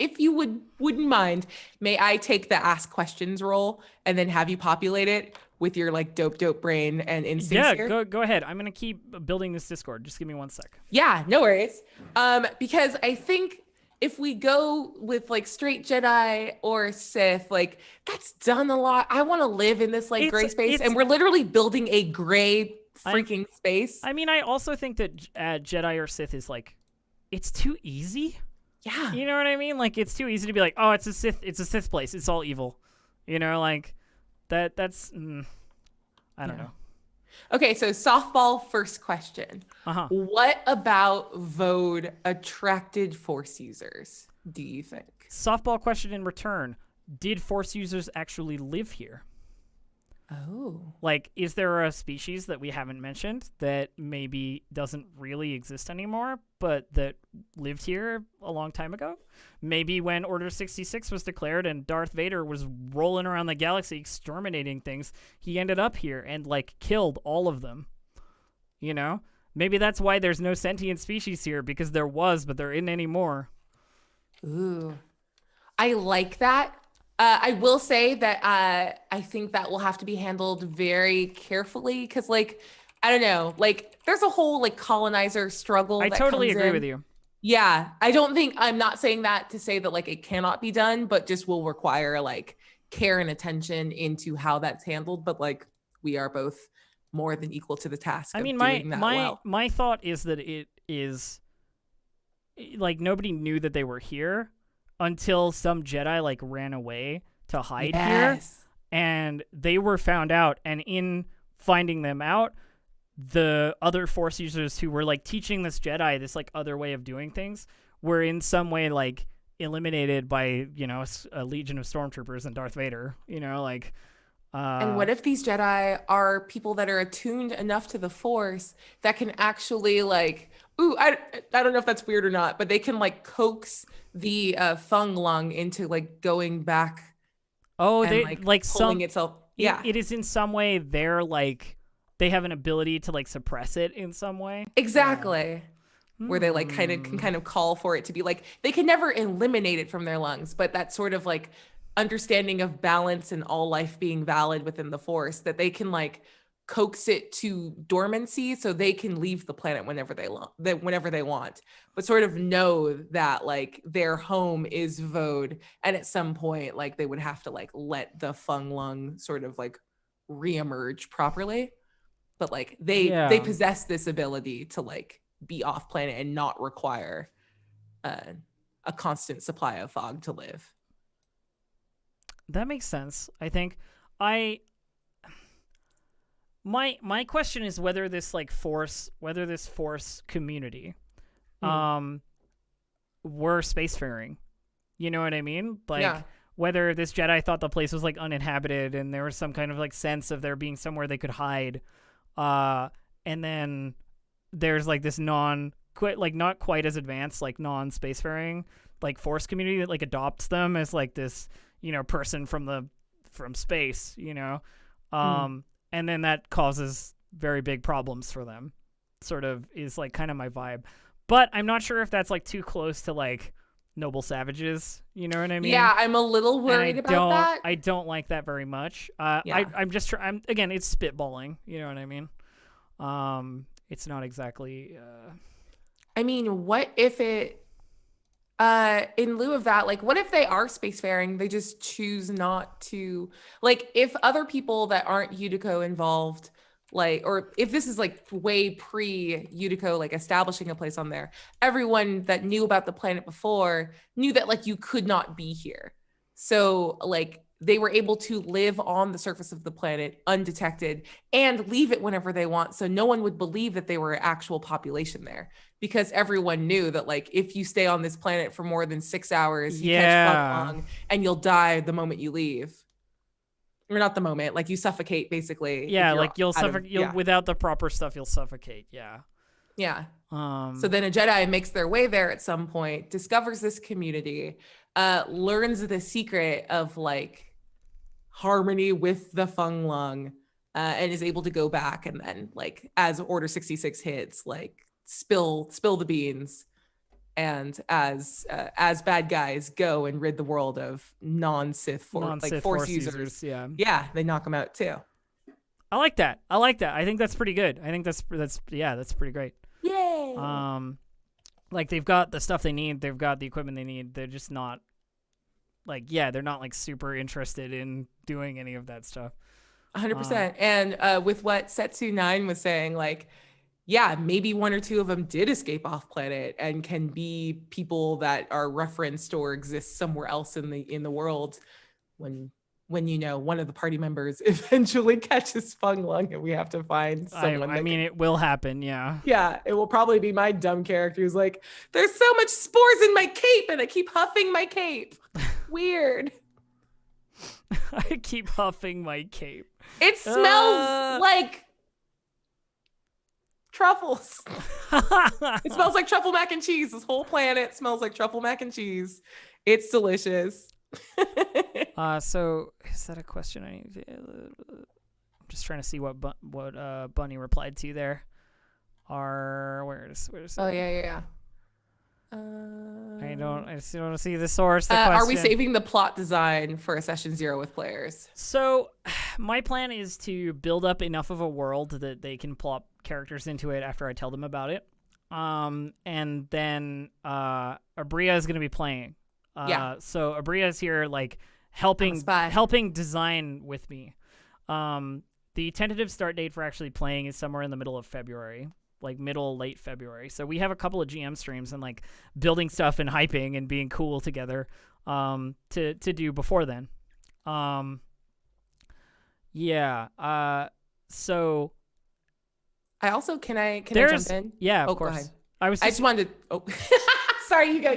wouldn't mind, may I take the ask questions role and then have you populate it with your like dope brain and instincts here? Yeah, go ahead. I'm gonna keep building this Discord. Just give me 1 sec. Yeah, no worries. Because I think if we go with like straight Jedi or Sith, like that's done a lot. I want to live in this like gray space, and we're literally building a gray freaking space. I mean, I also think that Jedi or Sith is like, it's too easy. Yeah, you know what I mean? Like it's too easy to be like, oh, it's a Sith place. It's all evil. Like that's I don't know. Okay, so softball first question. Uh-huh. What about Vode attracted Force users, do you think? Softball question in return. Did Force users actually live here? Oh. Like, is there a species that we haven't mentioned that maybe doesn't really exist anymore, but that lived here a long time ago? Maybe when Order 66 was declared and Darth Vader was rolling around the galaxy exterminating things, he ended up here and, like, killed all of them. Maybe that's why there's no sentient species here, because there was, but there isn't anymore. Ooh. I like that. I will say that I think that will have to be handled very carefully because, like, I don't know, like, there's a whole like colonizer struggle. I totally agree with you. Yeah, I'm not saying that to say that like it cannot be done, but just will require like care and attention into how that's handled. But like we are both more than equal to the task. I mean, my thought is that it is like nobody knew that they were here until some Jedi like ran away to hide here, and they were found out, and in finding them out, the other Force users who were like teaching this Jedi this like other way of doing things were in some way like eliminated by a legion of stormtroopers and Darth Vader. And what if these Jedi are people that are attuned enough to the Force that can actually like, I don't know if that's weird or not, but they can like coax the Fung Lung into like going back. Oh, and, they like pulling itself. Yeah, it is in some way they're like they have an ability to like suppress it in some way. Exactly. Yeah. Where they like can kind of call for it to be like they can never eliminate it from their lungs, but that sort of like understanding of balance and all life being valid within the Force, that they can like coax it to dormancy so they can leave the planet whenever they want, but sort of know that like their home is Vode, and at some point like they would have to like let the Fung Lung sort of like reemerge properly, but like they possess this ability to like be off planet and not require a constant supply of fog to live. That makes sense. I think my question is whether this Force community were spacefaring. You know what I mean? Like whether this Jedi thought the place was like uninhabited and there was some kind of like sense of there being somewhere they could hide. And then there's like this not quite as advanced like non-spacefaring like force community that like adopts them as like this, person from space, and then that causes very big problems for them. Sort of is like kind of my vibe, but I'm not sure if that's like too close to like noble savages. You know what I mean? Yeah, I'm a little worried about that. I don't like that very much. I'm just I'm again, it's spitballing. You know what I mean? It's not exactly. I mean, what if it? In lieu of that, like, what if they are spacefaring? They just choose not to. Like, if other people that aren't Utico involved, like, or if this is like way pre Utico, like establishing a place on there, everyone that knew about the planet before knew that like you could not be here. So like they were able to live on the surface of the planet undetected and leave it whenever they want. So no one would believe that they were an actual population there, because everyone knew that like if you stay on this planet for more than 6 hours, you catch fun lung and you'll die the moment you leave. Or not the moment, like you suffocate basically. Yeah, like you'll suffocate. Without the proper stuff, you'll suffocate. Yeah. Yeah. So then a Jedi makes their way there at some point, discovers this community, learns the secret of like harmony with the Feng Lung, and is able to go back and then like as Order 66 hits, like spill the beans. And as bad guys go and rid the world of non-Sith force users, they knock them out too. I like that. I think that's pretty good. I think that's pretty great. Yay! Like they've got the stuff they need, they've got the equipment they need. They're just not like they're not like super interested in doing any of that stuff. 100%. And with what Setsu 9 was saying, like, yeah, maybe one or two of them did escape off planet and can be people that are referenced or exist somewhere else in the world when one of the party members eventually catches Feng Lung and we have to find someone. I mean, it will happen, yeah. Yeah, it will probably be my dumb character who's like, there's so much spores in my cape and I keep huffing my cape. Weird. I keep huffing my cape. It smells like truffles. It smells like truffle mac and cheese. This whole planet smells like truffle mac and cheese. It's delicious. So is that a question I need to, I'm just trying to see what Bunny replied to there. Where's oh yeah. I still don't see the source. Are we saving the plot design for a session 0 with players? So my plan is to build up enough of a world that they can plop characters into it after I tell them about it. And then Aabria is going to be playing. So Aabria is here like helping design with me. The tentative start date for actually playing is somewhere in the middle of February. Like late February. So we have a couple of GM streams and like building stuff and hyping and being cool together to do before then. So I also can I jump in? Yeah, of course. Go ahead. I just wanted to sorry, you go.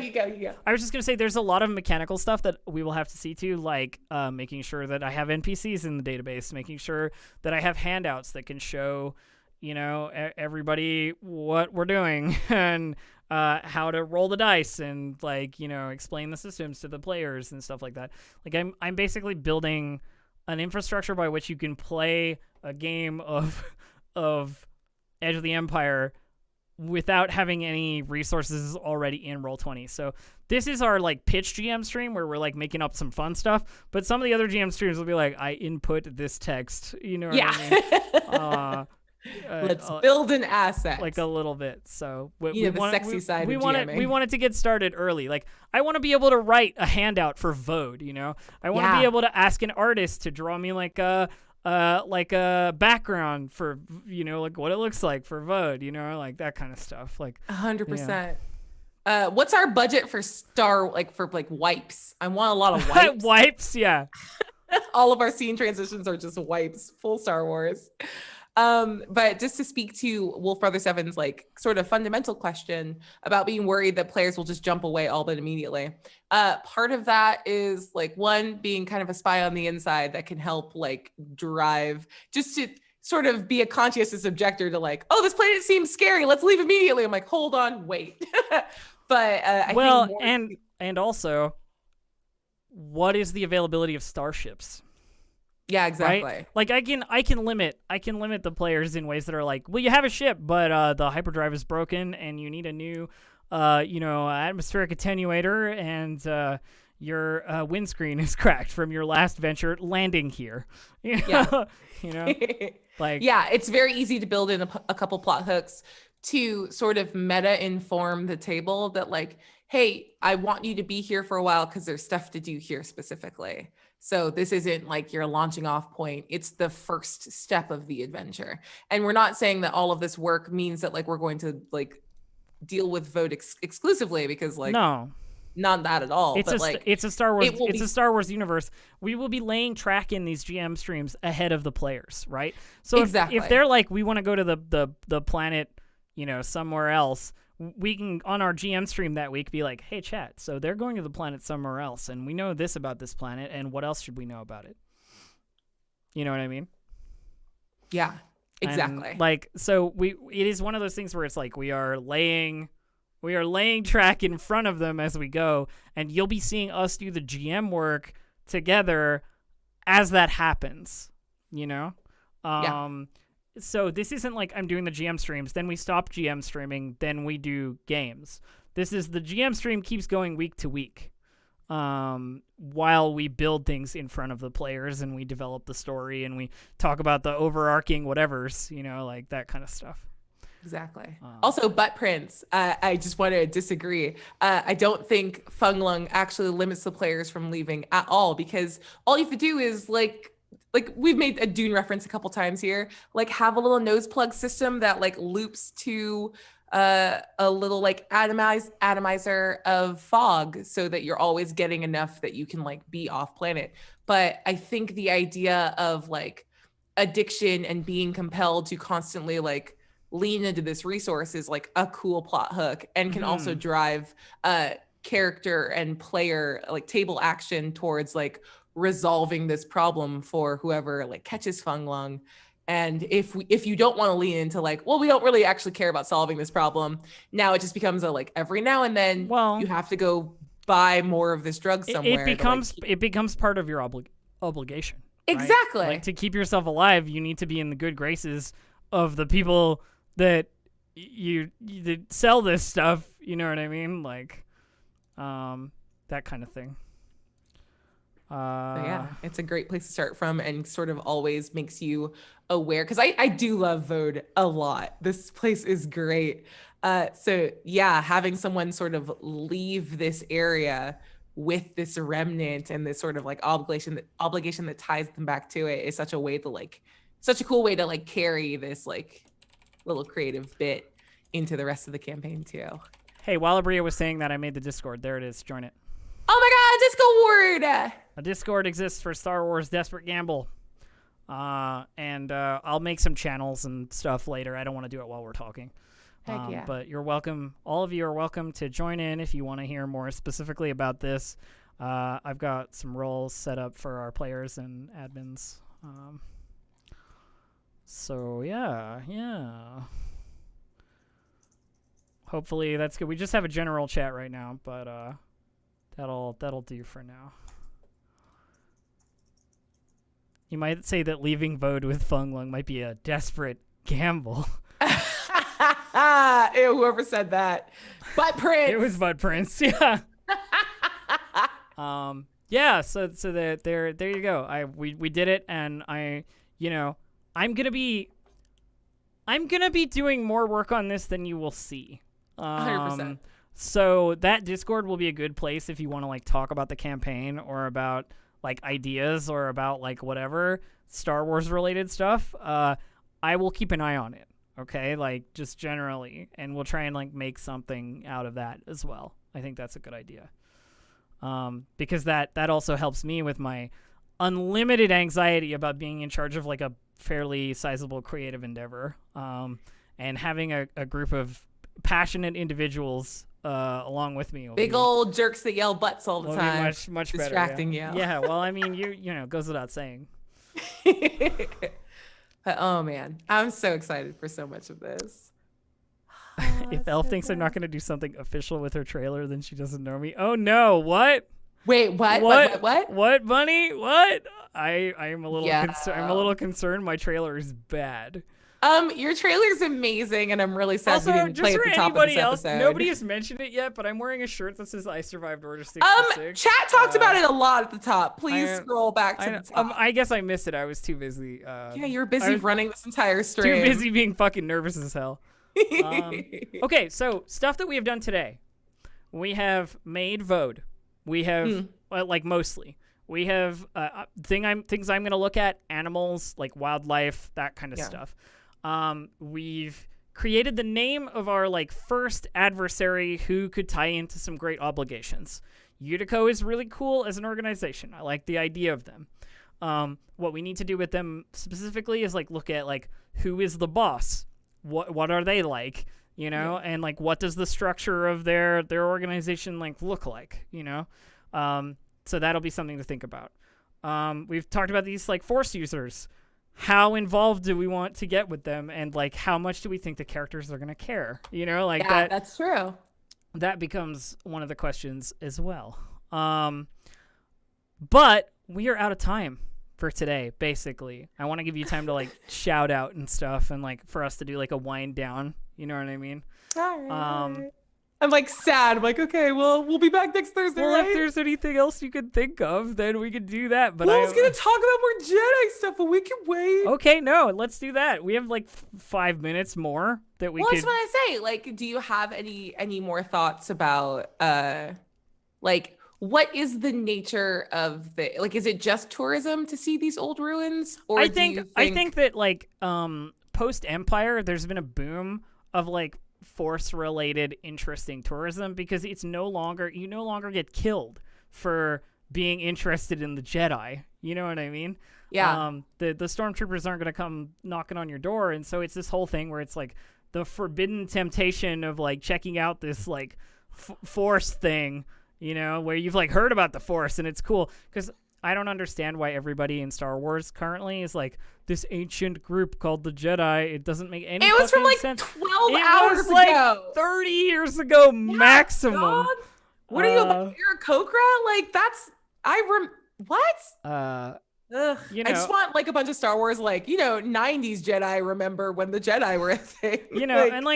I was just going to say there's a lot of mechanical stuff that we will have to see to, like making sure that I have NPCs in the database, making sure that I have handouts that can show everybody what we're doing and how to roll the dice and like, explain the systems to the players and stuff like that. Like I'm basically building an infrastructure by which you can play a game of Edge of the Empire without having any resources already in Roll20. So this is our like pitch GM stream where we're like making up some fun stuff, but some of the other GM streams will be like, I input this text, what I mean? Let's build an asset, like a little bit. So we want sexy side. We want it to get started early. Like I want to be able to write a handout for Vode. I want to be able to ask an artist to draw me like a background for like what it looks like for Vode. Like that kind of stuff. Like 100%. What's our budget for wipes? I want a lot of wipes. Wipes, yeah. All of our scene transitions are just wipes. Full Star Wars. But just to speak to Wolf Brother 7's like sort of fundamental question about being worried that players will just jump away all but immediately. Part of that is like one, being kind of a spy on the inside that can help like drive just sort of be a conscientious objector to like, oh, this planet seems scary, let's leave immediately. I'm like, hold on, wait. But I well, think more and also, what is the availability of starships? yeah, exactly. Right? Like I can limit the players in ways that are like, well, you have a ship, but the hyperdrive is broken, and you need a new, atmospheric attenuator, and your windscreen is cracked from your last venture landing here. Yeah. Like yeah, it's very easy to build in a couple plot hooks to sort of meta inform the table that like, hey, I want you to be here for a while because there's stuff to do here specifically. So this isn't like your launching off point. It's the first step of the adventure. And we're not saying that all of this work means that like we're going to like deal with vote exclusively, because like no. Not that at all. It's but it's a Star Wars. It's a Star Wars universe. We will be laying track in these GM streams ahead of the players, right? So if they're like, we want to go to the planet, somewhere else, we can on our GM stream that week be like, hey chat, so they're going to the planet somewhere else, and we know this about this planet, and what else should we know about it? You know what I mean? Yeah, exactly. And like, so it is one of those things where it's like we are laying track in front of them as we go, and you'll be seeing us do the GM work together as that happens, Yeah. So this isn't like I'm doing the GM streams, then we stop GM streaming, then we do games. This is the GM stream keeps going week to week, while we build things in front of the players, and we develop the story, and we talk about the overarching whatevers, like that kind of stuff. Exactly. Also, butt prints. I just want to disagree. I don't think Feng Lung actually limits the players from leaving at all, because all you have to do is like we've made a Dune reference a couple times here, like have a little nose plug system that like loops to a little like atomizer of fog, so that you're always getting enough that you can like be off planet. But I think the idea of like addiction and being compelled to constantly like lean into this resource is like a cool plot hook, and can also drive character and player like table action towards like resolving this problem for whoever like catches Feng Lung. And if you don't want to lean into like, well, we don't really actually care about solving this problem, now it just becomes a like every now and then you have to go buy more of this drug somewhere. It becomes part of your obligation. Exactly. Right? Like, to keep yourself alive, you need to be in the good graces of the people that you that sell this stuff. You know what I mean? Like, that kind of thing. So yeah, it's a great place to start from, and sort of always makes you aware, because I do love Vode a lot. This place is great. So yeah, having someone sort of leave this area with this remnant and this sort of like obligation that ties them back to it is such a cool way to like carry this like little creative bit into the rest of the campaign too. Hey, while Aabria was saying that, I made the Discord. There it is. Join it. Oh my God, Discord! A Discord exists for Star Wars Desperate Gamble. And I'll make some channels and stuff later. I don't want to do it while we're talking. Heck yeah. But you're welcome. All of you are welcome to join in if you want to hear more specifically about this. I've got some roles set up for our players and admins. So yeah. Hopefully that's good. We just have a general chat right now, but that'll do for now. You might say that leaving Vode with Feng Lung might be a desperate gamble. Ew, whoever said that. Butt prints. It was butt prints, yeah. Yeah, so there you go. We did it, and I'm gonna be doing more work on this than you will see. 100%. So that Discord will be a good place if you want to like talk about the campaign, or about like ideas, or about like whatever Star Wars related stuff. I will keep an eye on it. Okay, like just generally, and we'll try and like make something out of that as well. I think that's a good idea. Because that also helps me with my unlimited anxiety about being in charge of like a fairly sizable creative endeavor. And having a group of passionate individuals along with me. Big old jerks that yell butts all the time. Much distracting better. You. Yeah, well, I mean, you know, goes without saying. But oh man, I'm so excited for so much of this. Oh, If that's Elle so thinks I'm not good. going to do something official with her trailer, then she doesn't know me. Oh no, what? Wait, what? What? What? What? What? What, Bunny? What? I am a little concerned. I'm a Yeah. little concerned my trailer is bad. Your trailer's amazing, and I'm really sad we Also, didn't just play at for the top of this anybody else, episode. nobody has mentioned it yet, but I'm wearing a shirt that says "I survived Order 66." Chat talked about it a lot at the top. Please I, scroll back to the top. I guess I missed it. I was too busy. Yeah, you were I busy was running this entire too stream. busy being fucking nervous as hell. Okay, so stuff that we have done today. We have made Vode. We have like mostly. We have things I'm gonna look at, animals like wildlife, that kind of Yeah. stuff. We've created the name of our like first adversary who could tie into some great obligations. Utico is really cool as an organization. I like the idea of them. What we need to do with them specifically is like look at like who is the boss, what are they like, you know, and like what does the structure of their organization like look like, you know. So that'll be something to think about. We've talked about these like force users. How involved do we want to get with them, and like how much do we think the characters are gonna care? You know, like Yeah, that's true. that becomes one of the questions as well. But we are out of time for today, basically. I want to give you time to like shout out and stuff, and like for us to do like a wind down. You know what I mean? All right. I'm like sad. I'm like, okay, well, we'll be back next Thursday, Well, right? if there's anything else you could think of, then we could do that. But I was gonna talk about more Jedi stuff, but we can wait. Okay, no, let's do that. We have like 5 minutes more that we Well, could. that's what I say. Like, do you have any more thoughts about like what is the nature of the like? Is it just tourism to see these old ruins, or I do you think that like post Empire, there's been a boom of like force related interesting tourism because it's no longer get killed for being interested in the Jedi. You know what I mean? Yeah. The stormtroopers aren't going to come knocking on your door, and so it's this whole thing where it's like the forbidden temptation of like checking out this like force thing, you know, where you've like heard about the force and it's cool. Because I don't understand why everybody in Star Wars currently is like this ancient group called the Jedi. It doesn't make any It was from like sense. 12 It hours was ago. like 30 years ago maximum. Dog. What are you about, Aarakocra? Like that's what? Ugh. You know, I just want like a bunch of Star Wars, like, 90s Jedi remember when the Jedi were a thing. you know, and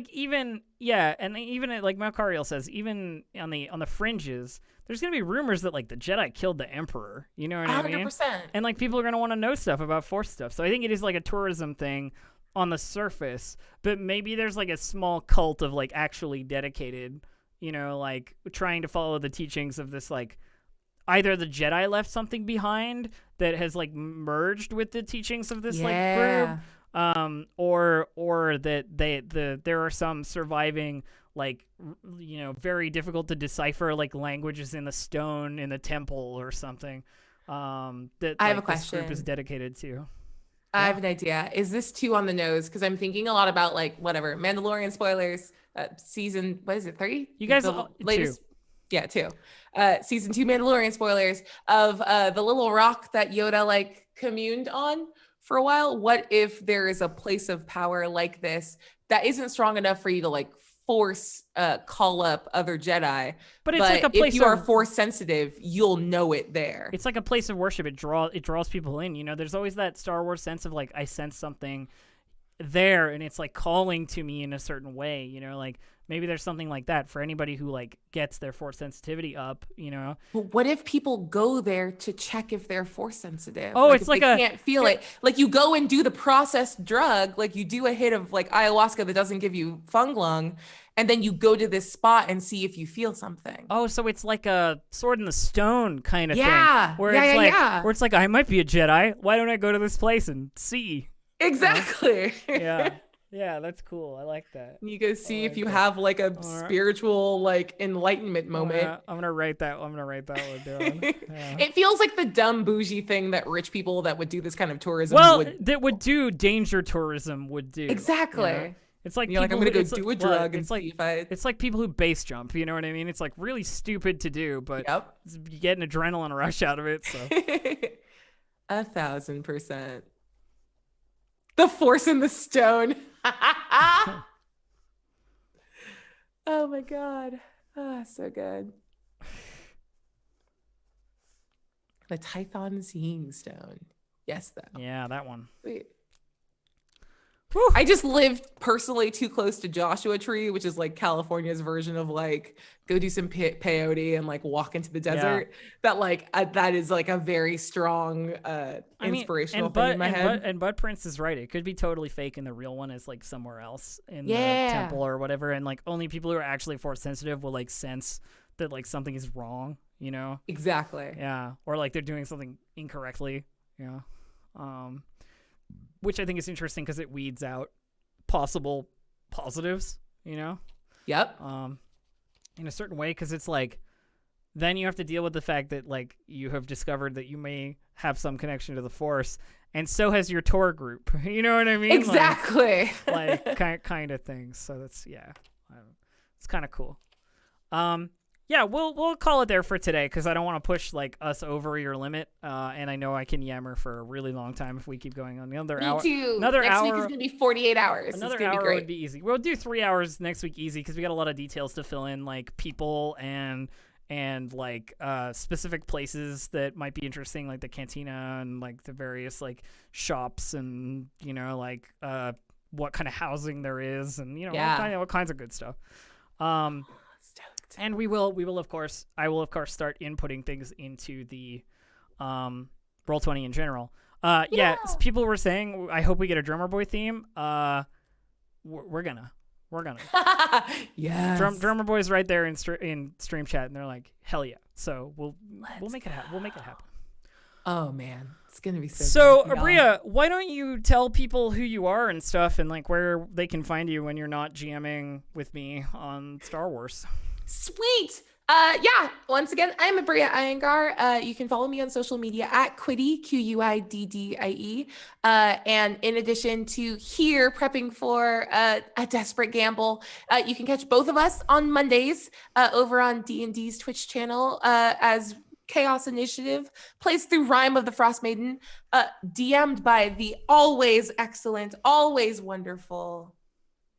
even like Malkariel says, even on the fringes, there's gonna be rumors that like the Jedi killed the Emperor. You know what I mean? 100%. And like people are gonna want to know stuff about Force stuff. So I think it is like a tourism thing on the surface, but maybe there's like a small cult of like actually dedicated, you know, like trying to follow the teachings of this like. Either the Jedi left something behind that has like merged with the teachings of this like group, or that there are some surviving like very difficult to decipher like languages in the stone in the temple or something. That I have like, a this group is question. dedicated to. I have an idea. Is this too on the nose? Because I'm thinking a lot about like whatever Mandalorian spoilers. Season, what is it? 3? You guys, the latest. two. Yeah, 2. Season 2 Mandalorian spoilers of the little rock that Yoda like communed on for a while. What if there is a place of power like this that isn't strong enough for you to like force call up other Jedi? But it's like a place if you are force sensitive, you'll know it there. It's like a place of worship. It draws people in. You know, there's always that Star Wars sense of like I sense something there, and it's like calling to me in a certain way. You know, like. Maybe there's something like that for anybody who like gets their force sensitivity up, you know. But what if people go there to check if they're force sensitive? Oh, it's like they can't feel it. Like you go and do the processed drug, like you do a hit of like ayahuasca that doesn't give you fung lung, and then you go to this spot and see if you feel something. Oh, so it's like a sword in the stone kind of thing. Where It's like I might be a Jedi. Why don't I go to this place and see? Exactly. Yeah. Yeah, that's cool. I like that. You go see if you have like a spiritual like enlightenment moment. I'm gonna write that. I'm gonna write that one down. Yeah. It feels like the dumb bougie thing that rich people that would do this kind of tourism that would do danger tourism would do. Exactly. You know? It's like I'm gonna go do a drug and see if I. It's like people who base jump. You know what I mean? It's like really stupid to do, but you get an adrenaline rush out of it. So 1,000%. The Force in the Stone. Oh my God. Oh, so good. The Tython Seeing Stone. Yes, though. Yeah, that one. Wait. Whew. I just lived personally too close to Joshua Tree, which is like California's version of like go do some peyote and like walk into the desert. That like that is like a very strong inspirational thing in my head. And Bud Prince is right. It could be totally fake, and the real one is like somewhere else in the Yeah. temple or whatever. And like only people who are actually force sensitive will like sense that like something is wrong. You know? Exactly. Yeah, or like they're doing something incorrectly. Yeah. Which I think is interesting because it weeds out possible positives, you know? Yep. In a certain way, because it's like, then you have to deal with the fact that like you have discovered that you may have some connection to the Force, and so has your tour group. You know what I mean? Exactly. Like kind of things. So that's it's kind of cool. Yeah, we'll call it there for today because I don't want to push like us over your limit, and I know I can yammer for a really long time if we keep going on. Another hour. Too. Another Next hour. week is gonna be 48 hours. Another hour would be easy. We'll do 3 hours next week easy because we got a lot of details to fill in, like people and like specific places that might be interesting, like the cantina and like the various like shops and you know like what kind of housing there is and you know all kinds of good stuff. And we will of course I will of course start inputting things into the Roll20 in general. People were saying I hope we get a Drummer Boy theme. We're gonna. Yes. Drummer Boy's right there in stream chat and they're like hell yeah. So we'll make it happen. We'll make it happen. Oh man, it's gonna be so good. Aabria, why don't you tell people who you are and stuff and like where they can find you when you're not GMing with me on Star Wars? Sweet. Once again, I'm Aabria Iyengar. You can follow me on social media at Quiddie, Quiddie. And in addition to here prepping for a desperate gamble, you can catch both of us on Mondays over on D&D's Twitch channel as Chaos Initiative plays through Rime of the Frost Maiden, DM'd by the always excellent, always wonderful,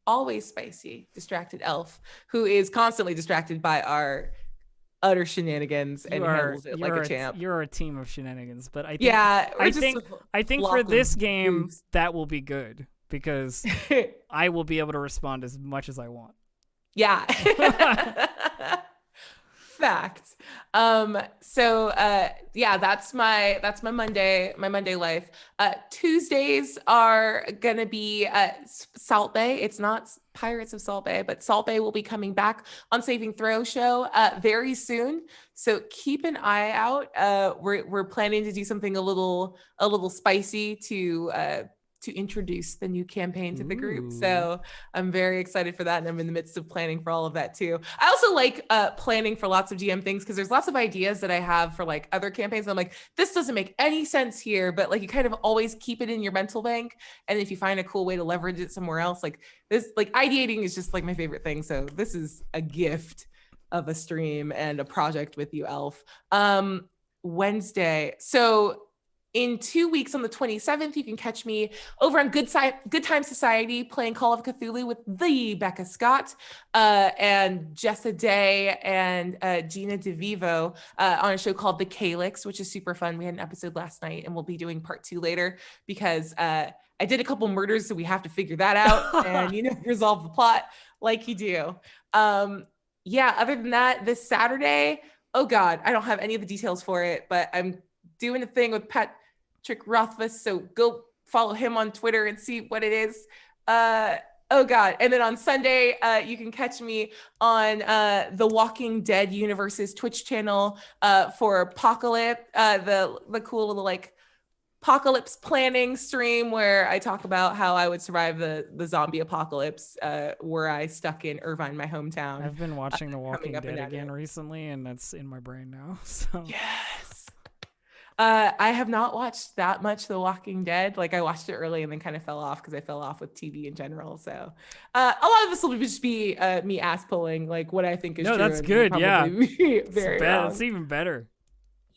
always spicy, distracted elf, who is constantly distracted by our utter shenanigans and handles it like a champ. You're a team of shenanigans, but I think for this game that will be good because I will be able to respond as much as I want. Yeah. Fact. That's my Monday life. Tuesdays are gonna be Salt Bay. It's not Pirates of Salt Bay, but Salt Bay will be coming back on Saving Throw show very soon. So keep an eye out. We're planning to do something a little spicy to introduce the new campaign to the group. So I'm very excited for that. And I'm in the midst of planning for all of that too. I also like planning for lots of GM things because there's lots of ideas that I have for like other campaigns. I'm like, this doesn't make any sense here, but like you kind of always keep it in your mental bank. And if you find a cool way to leverage it somewhere else, like this, like ideating is just like my favorite thing. So this is a gift of a stream and a project with you, Elf. Wednesday. So in 2 weeks on the 27th, you can catch me over on Good Time Society playing Call of Cthulhu with the Becca Scott and Jessa Day and Gina DeVivo on a show called The Calyx, which is super fun. We had an episode last night and we'll be doing part 2 later because I did a couple murders, so we have to figure that out and, resolve the plot like you do. Other than that, this Saturday, oh God, I don't have any of the details for it, but I'm doing a thing with Patrick Rothfuss, so go follow him on Twitter and see what it is. Oh God. And then on Sunday, you can catch me on the Walking Dead Universe's Twitch channel for Apocalypse, the cool little like apocalypse planning stream where I talk about how I would survive the zombie apocalypse were I stuck in Irvine, my hometown. I've been watching The Walking Dead again recently, and that's in my brain now. So yes. I have not watched that much The Walking Dead. Like I watched it early and then kind of fell off because I fell off with TV in general. So a lot of this will just be me ass pulling like what I think is true. No, that's good. Yeah. Very That's even better.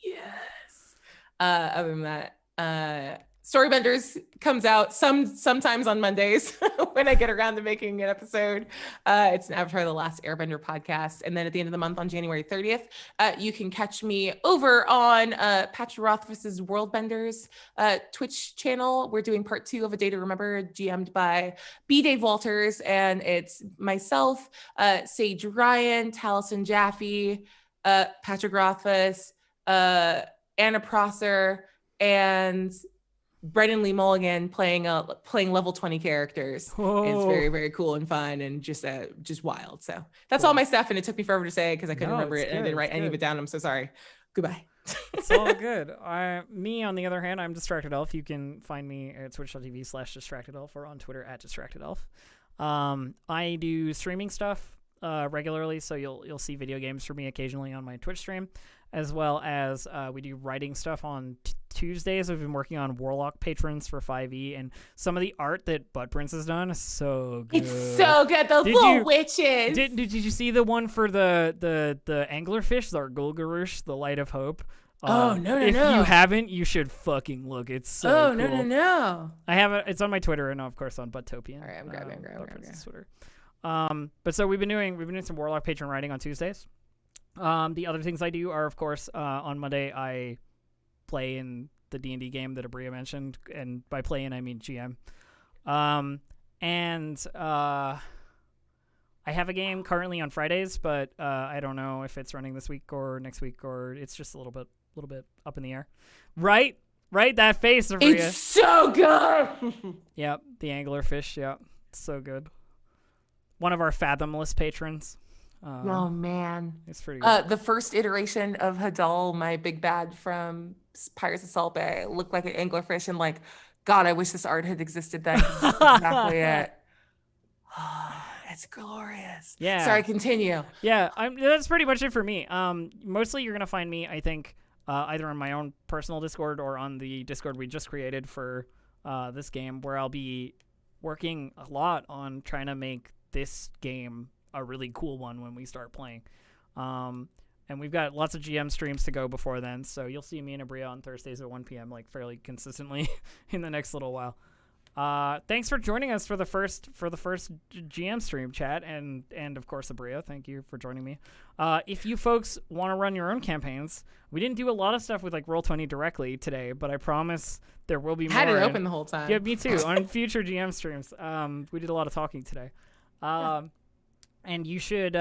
Yes. Other than that, Storybenders comes out sometimes on Mondays when I get around to making an episode. It's an Avatar: The Last Airbender podcast. And then at the end of the month on January 30th, you can catch me over on Patrick Rothfuss's Worldbenders Twitch channel. We're doing part 2 of A Day to Remember, GM'd by B. Dave Walters. And it's myself, Sage Ryan, Taliesin Jaffe, Patrick Rothfuss, Anna Prosser, and Brendan Lee Mulligan playing level 20 characters. It's very, very cool and fun and just wild. So that's all my stuff, and it took me forever to say because I couldn't remember it and I didn't write any of it down. I'm so sorry. Goodbye. It's all good. Me, on the other hand, I'm Distracted Elf. You can find me at twitch.tv/DistractedElf or on Twitter at DistractedElf. I do streaming stuff regularly, so you'll see video games from me occasionally on my Twitch stream, as well as we do writing stuff on Tuesdays. I've been working on Warlock patrons for 5e, and some of the art that Butt Prince has done is so good. It's so good. Those little witches. Did you see the one for the anglerfish, the Gulgarush, the Light of Hope? No. If you haven't, you should fucking look. It's so cool. No. I have it. It's on my Twitter and of course on Buttopian. All right, I'm grabbing. Twitter. But so we've been doing some Warlock patron writing on Tuesdays. The other things I do are, of course, on Monday I play in the D&D game that Aabria mentioned, and by playing I mean GM. And I have a game currently on Fridays, but I don't know if it's running this week or next week, or it's just a little bit up in the air. Right? That face, Aabria. It's so good. Yep, the anglerfish. Yep, it's so good. One of our fathomless patrons. Oh man, it's pretty good. The first iteration of Hadal, my big bad from Pirates of Salt Bay, looked like an anglerfish, and like, God, I wish this art had existed then. That's exactly it. It's glorious. Yeah. Sorry, continue. Yeah, that's pretty much it for me. Mostly you're gonna find me, I think, either on my own personal Discord or on the Discord we just created for this game, where I'll be working a lot on trying to make this game a really cool one when we start playing. And we've got lots of GM streams to go before then, so you'll see me and Aabria on Thursdays at 1 p.m. like fairly consistently in the next little while. Thanks for joining us for the first GM stream, chat, and of course Aabria. Thank you for joining me. If you folks want to run your own campaigns, we didn't do a lot of stuff with like Roll20 directly today, but I promise there will be more. Had it open the whole time. Yeah, me too. On future GM streams, we did a lot of talking today. And you should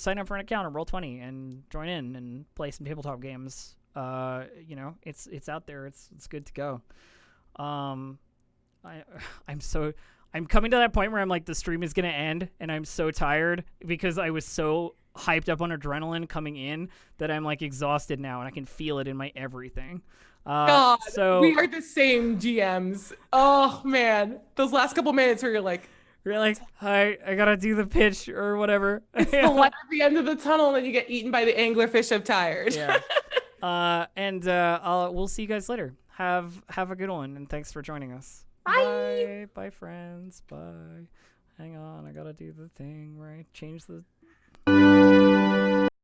sign up for an account on Roll20 and join in and play some tabletop games. It's out there. It's good to go. I'm coming to that point where I'm like, the stream is gonna end, and I'm so tired because I was so hyped up on adrenaline coming in that I'm like exhausted now, and I can feel it in my everything. God, so we are the same GMs. Oh man, those last couple minutes where you're like, hi, I gotta do the pitch or whatever. It's the light at the end of the tunnel, and then you get eaten by the anglerfish of tired. Yeah. We'll see you guys later. Have a good one, and thanks for joining us. Bye. Bye, friends. Bye. Hang on, I gotta do the thing, right? Change the